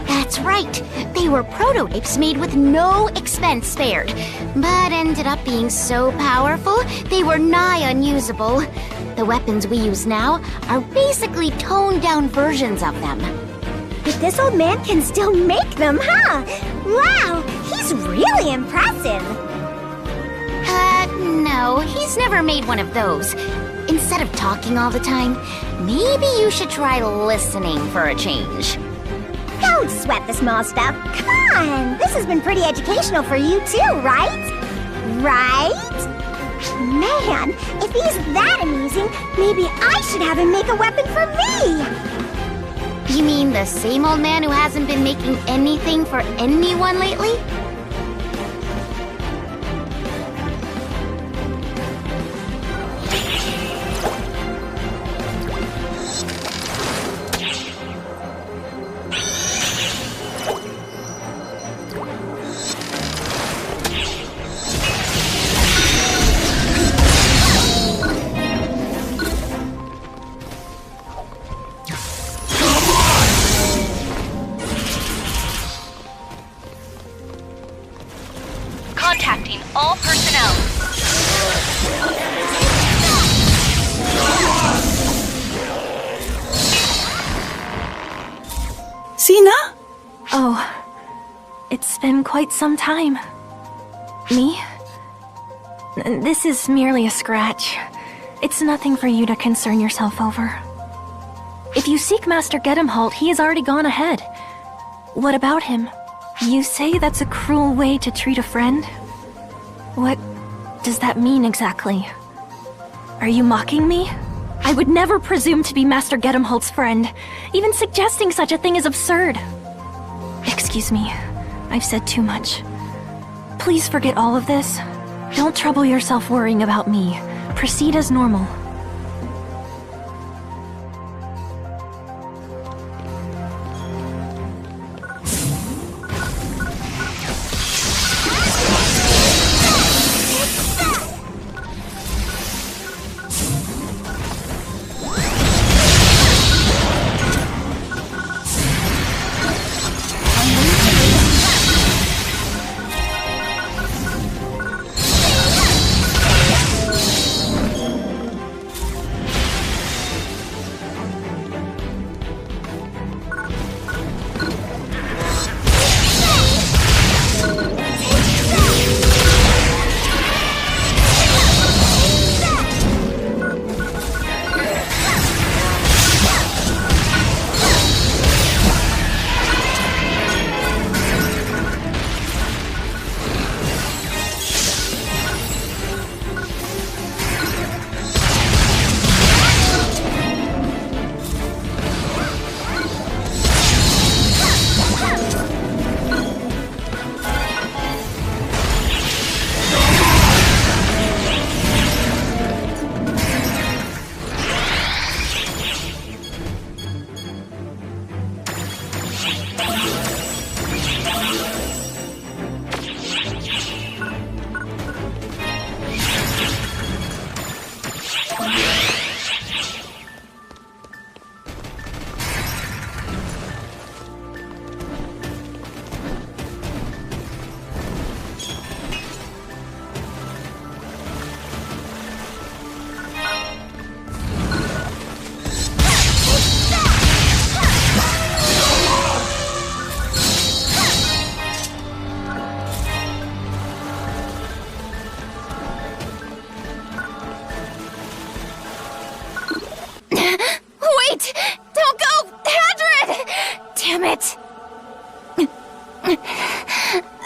That's right. They were prototypes made with no expense spared, but ended up being so powerful they were nigh unusable. The weapons we use now are basically toned-down versions of them. But this old man can still make them, huh? Wow, he's really impressive. No, he's never made one of those. Instead of talking all the time, maybe you should try listening for a change. Don't sweat the small stuff. Come on, this has been pretty educational for you too, right? Right? Man, if he's that amusing, maybe I should have him make a weapon for me! You mean the same old man who hasn't been making anything for anyone lately? Sina? Oh, it's been quite some time. Me? This is merely a scratch. It's nothing for you to concern yourself over. If you seek Master Gedimholt, he has already gone ahead. What about him? You say that's a cruel way to treat a friend? What does that mean exactly? Are you mocking me? I would never presume to be Master Gedimholt's friend. Even suggesting such a thing is absurd. Excuse me, I've said too much. Please forget all of this. Don't trouble yourself worrying about me. Proceed as normal.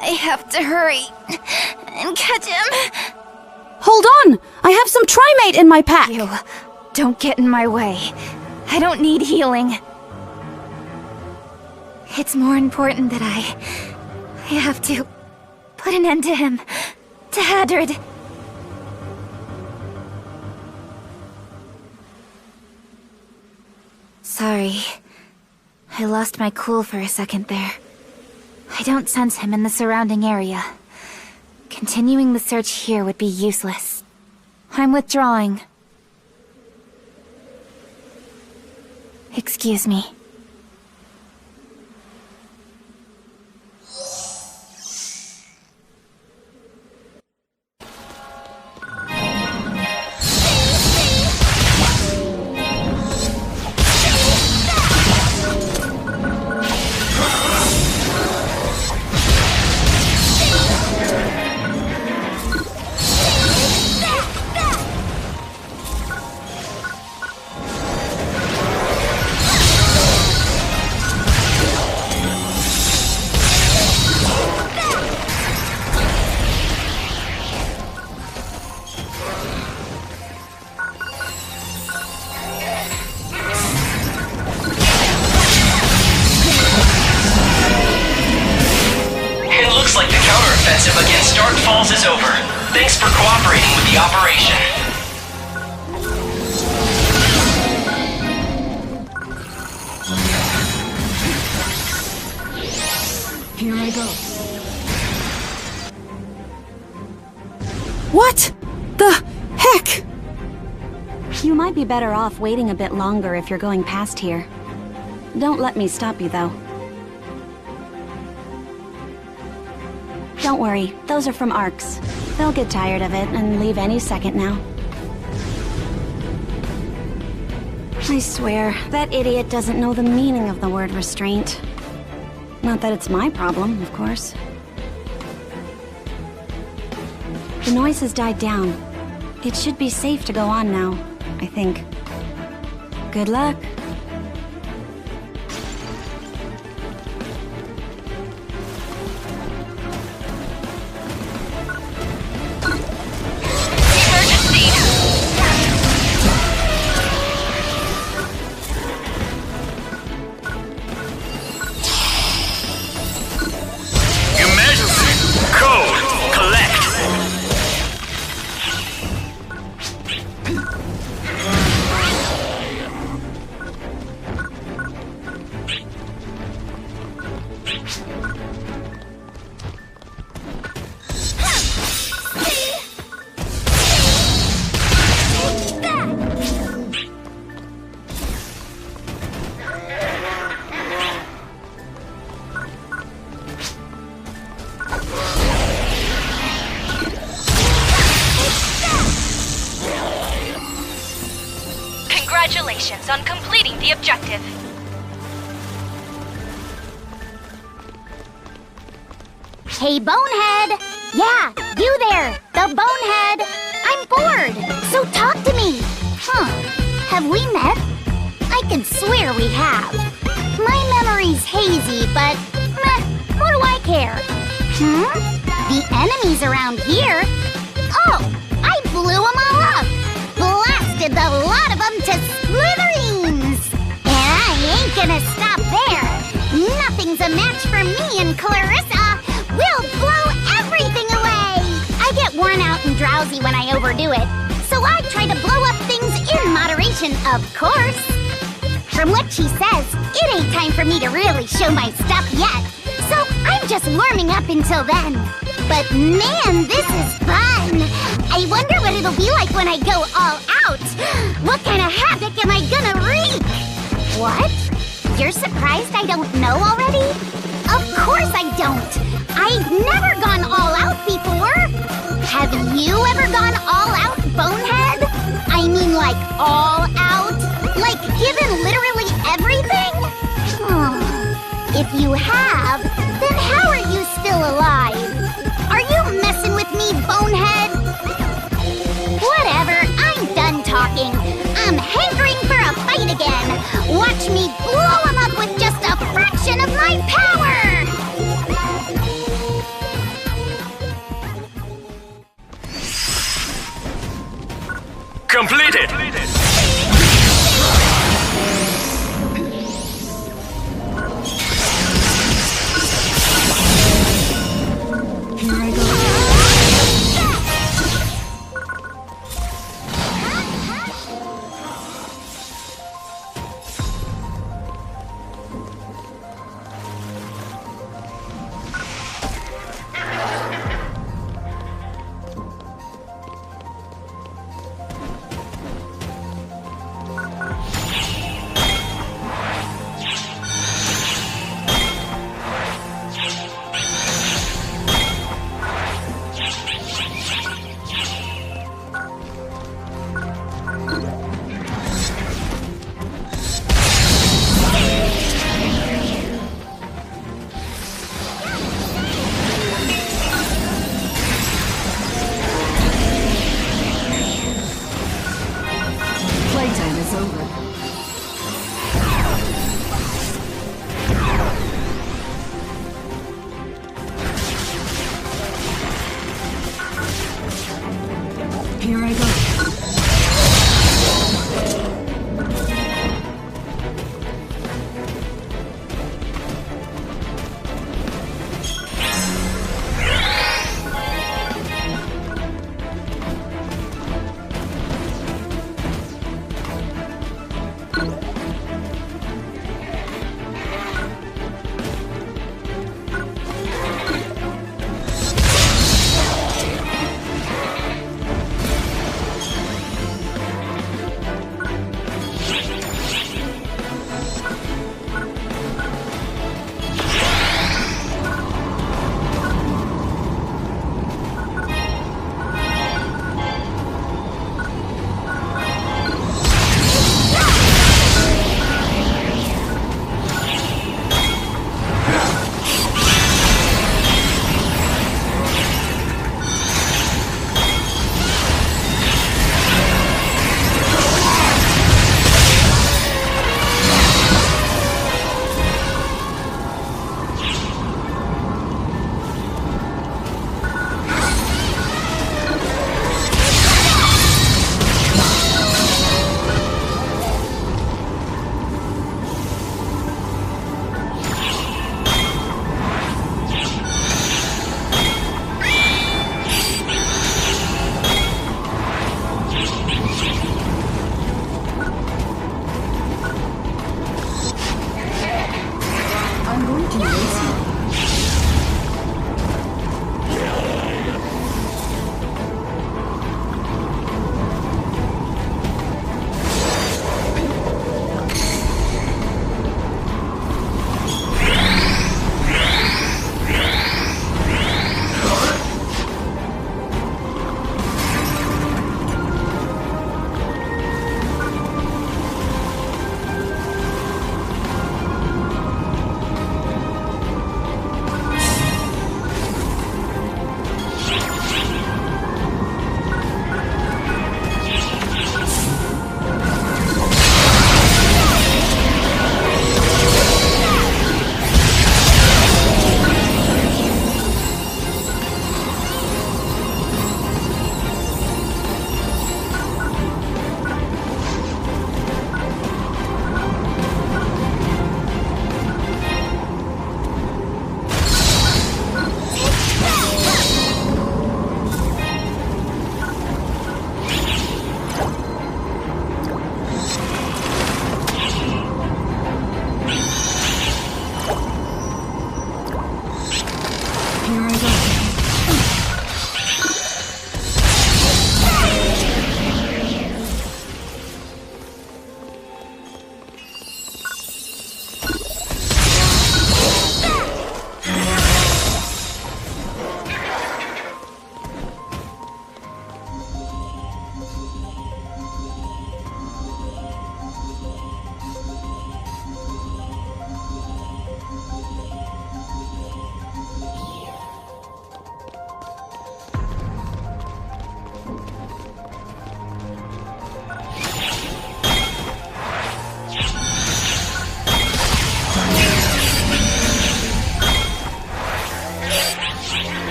I have to hurry and catch him. Hold on! I have some Trimate in my pack! You don't get in my way. I don't need healing. It's more important that I have to put an end to him. To Hadrid. Sorry. I lost my cool for a second there. I don't sense him in the surrounding area. Continuing the search here would be useless. I'm withdrawing. Excuse me. Against Dark Falls is over. Thanks for cooperating with the operation. Here I go. What the heck? You might be better off waiting a bit longer if you're going past here. Don't let me stop you, though. Don't worry, those are from Arcs. They'll get tired of it and leave any second now. I swear, that idiot doesn't know the meaning of the word restraint. Not that it's my problem, of course. The noise has died down. It should be safe to go on now, I think. Good luck. Congratulations on completing the objective. Hey, Bonehead! Yeah, you there! The Bonehead! I'm bored, so talk to me! Huh, have we met? I can swear we have. My memory's hazy, but meh, what do I care? The enemies around here? Oh, I blew them all up! Blasted the lot of them to smithereens! And I ain't gonna stop there! Nothing's a match for me and Clarissa! We'll blow everything away! I get worn out and drowsy when I overdo it, so I try to blow up things in moderation, of course. From what she says, it ain't time for me to really show my stuff yet, so I'm just warming up until then. But man, this is fun! I wonder what it'll be like when I go all out! What kind of havoc am I gonna wreak? What? You're surprised I don't know already? Of course I don't! I've never gone all out before! Have you ever gone all out, Bonehead? I mean like all out? Like given literally everything? If you have, then how are you still alive? Are you messing with me, Bonehead? Whatever, I'm done talking. I'm hankering for a fight again. Watch me blow him up with just a fraction of my power! Completed! Here I go. Playtime is over. Here I go.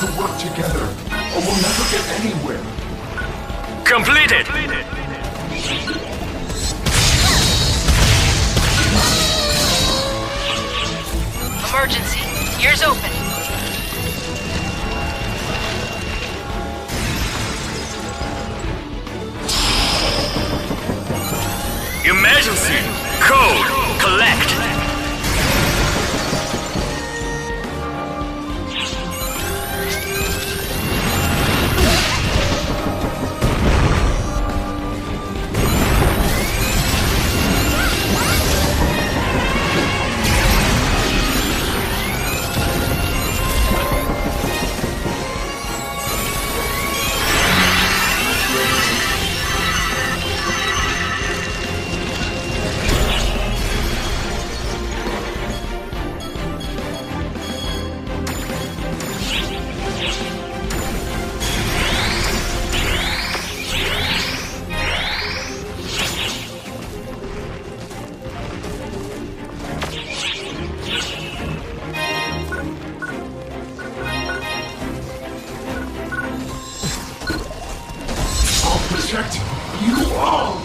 to work together, or we'll never get anywhere. Completed! Emergency. Ears open. Emergency! Code! Collect! Protect you all!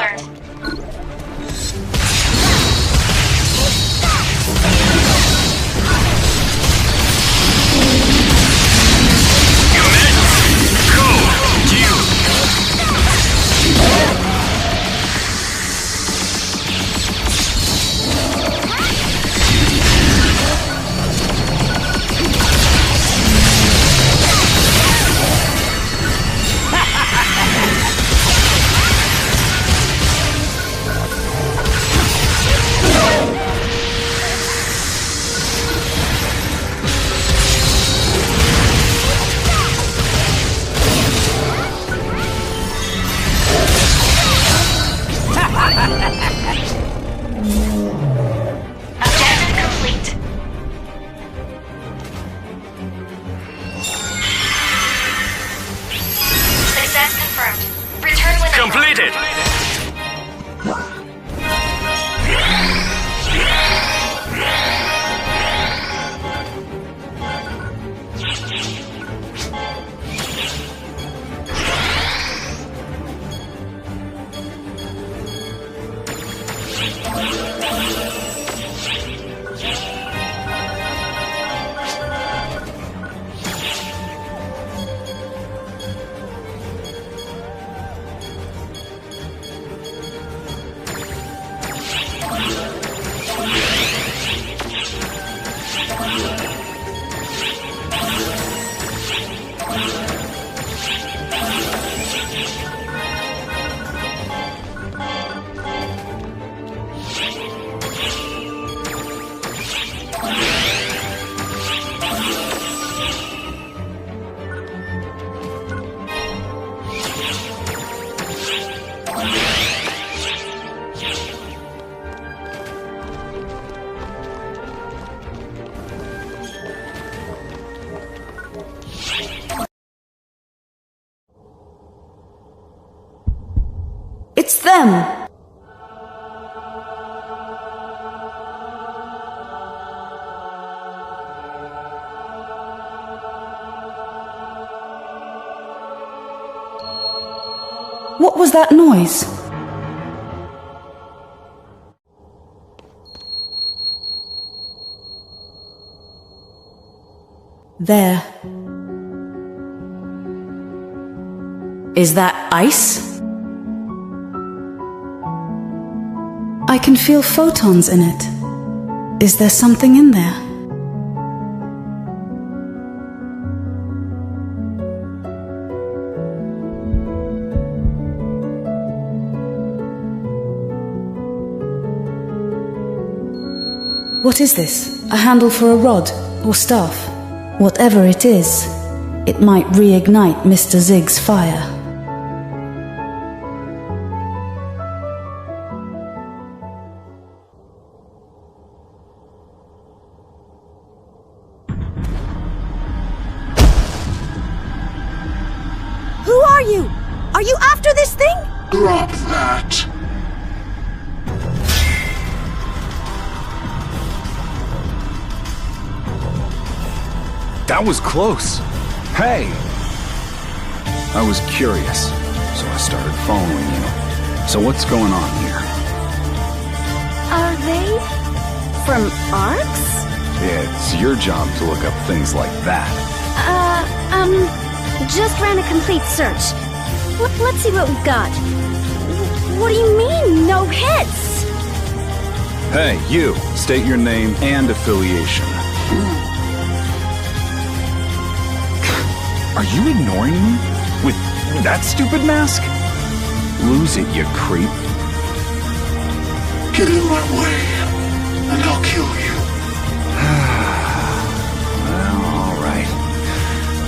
alert. Objective complete. Success confirmed. Return when Completed. It's them! What was that noise? There. Is that ice? I can feel photons in it. Is there something in there? What is this? A handle for a rod or staff? Whatever it is, it might reignite Mr. Zig's fire. Who are you? Are you after this thing? Drop that. That was close. Hey! I was curious, so I started following you. So what's going on here? Are they from Arx? It's your job to look up things like that. Just ran a complete search. Let's see what we've got. What do you mean, no hits? Hey, you! State your name and affiliation. Are you ignoring me? With that stupid mask? Lose it, you creep. Get in my way, and I'll kill you. Well, alright.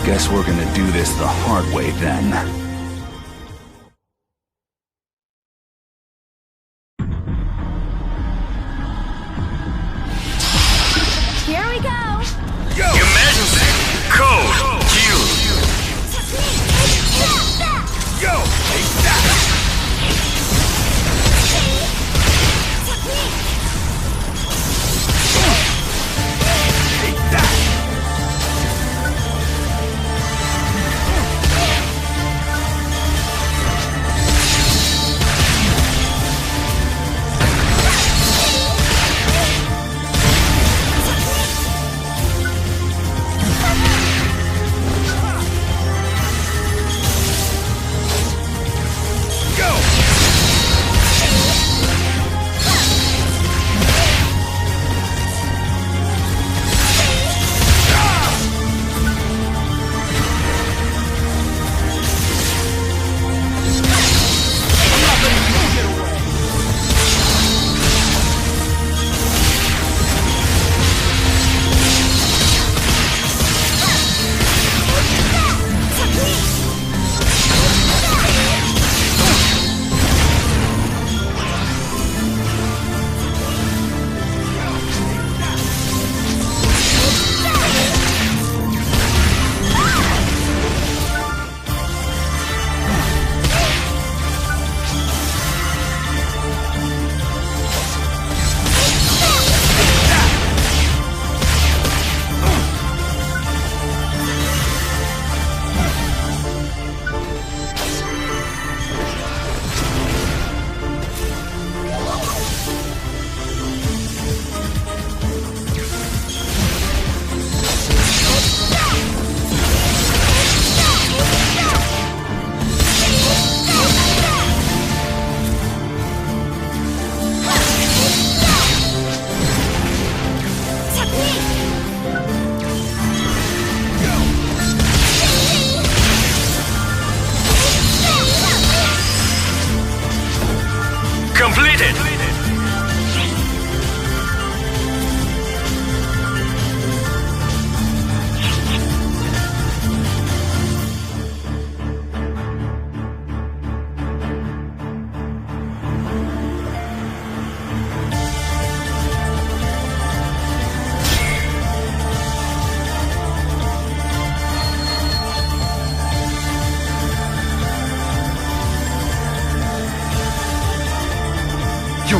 Guess we're gonna do this the hard way then. Here we go! Emergency! Code! Q! Yo! Take that! Take that!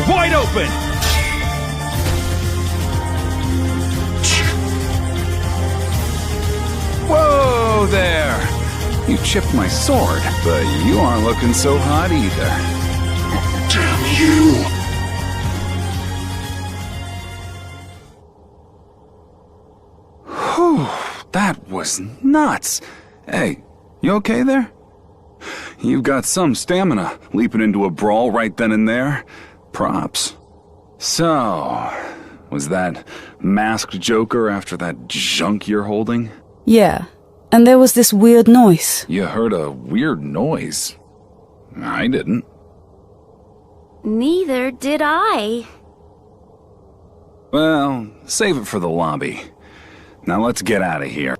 wide open! Whoa there! You chipped my sword, but you aren't looking so hot either. Damn you! Whew, that was nuts. Hey, you okay there? You've got some stamina, leaping into a brawl right then and there. Props. So, was that masked Joker after that junk you're holding? Yeah, and there was this weird noise. You heard a weird noise. I didn't. Neither did I. Well, save it for the lobby. Now let's get out of here.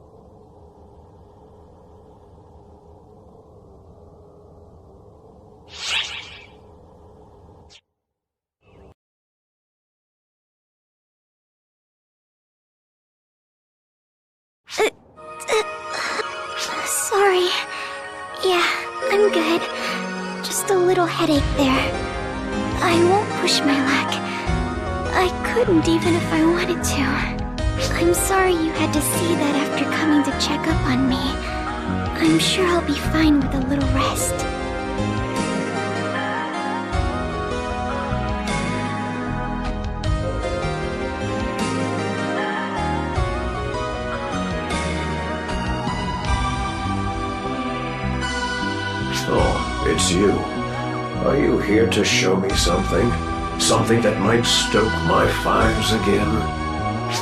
Sorry. Yeah, I'm good. Just a little headache there. I won't push my luck. I couldn't even if I wanted to. I'm sorry you had to see that after coming to check up on me. I'm sure I'll be fine with a little rest. Oh, it's you. Are you here to show me something? Something that might stoke my fires again?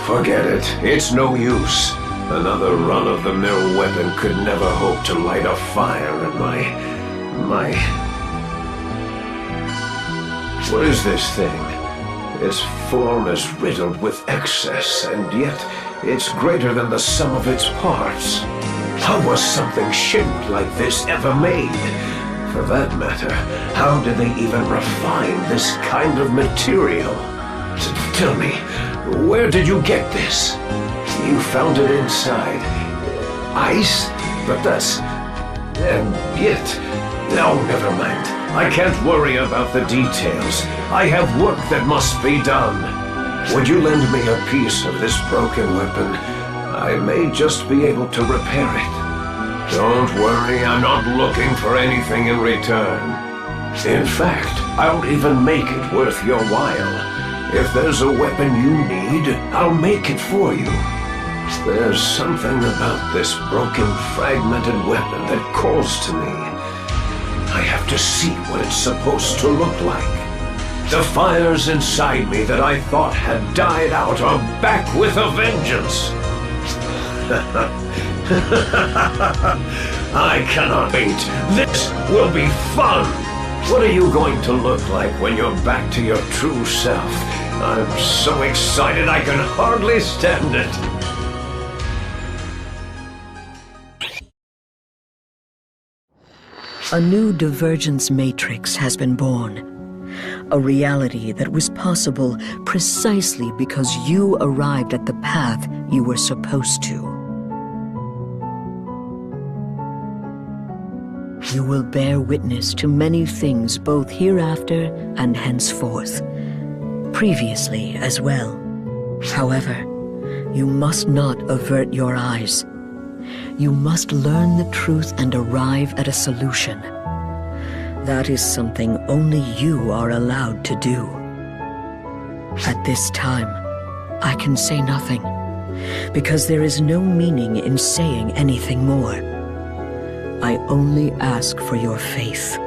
Forget it. It's no use. Another run-of-the-mill weapon could never hope to light a fire in my... What is this thing? Its form is riddled with excess, and yet it's greater than the sum of its parts. How was something shaped like this ever made? For that matter, how did they even refine this kind of material? Tell me, where did you get this? You found it inside ice? But that's... and yet... No, never mind. I can't worry about the details. I have work that must be done. Would you lend me a piece of this broken weapon? I may just be able to repair it. Don't worry, I'm not looking for anything in return. In fact, I'll even make it worth your while. If there's a weapon you need, I'll make it for you. There's something about this broken, fragmented weapon that calls to me. I have to see what it's supposed to look like. The fires inside me that I thought had died out are back with a vengeance. I cannot wait. This will be fun. What are you going to look like when you're back to your true self? I'm so excited I can hardly stand it. A new divergence matrix has been born. A reality that was possible precisely because you arrived at the path you were supposed to. You will bear witness to many things both hereafter and henceforth. Previously as well. However, you must not avert your eyes. You must learn the truth and arrive at a solution. That is something only you are allowed to do. At this time, I can say nothing, because there is no meaning in saying anything more. I only ask for your faith.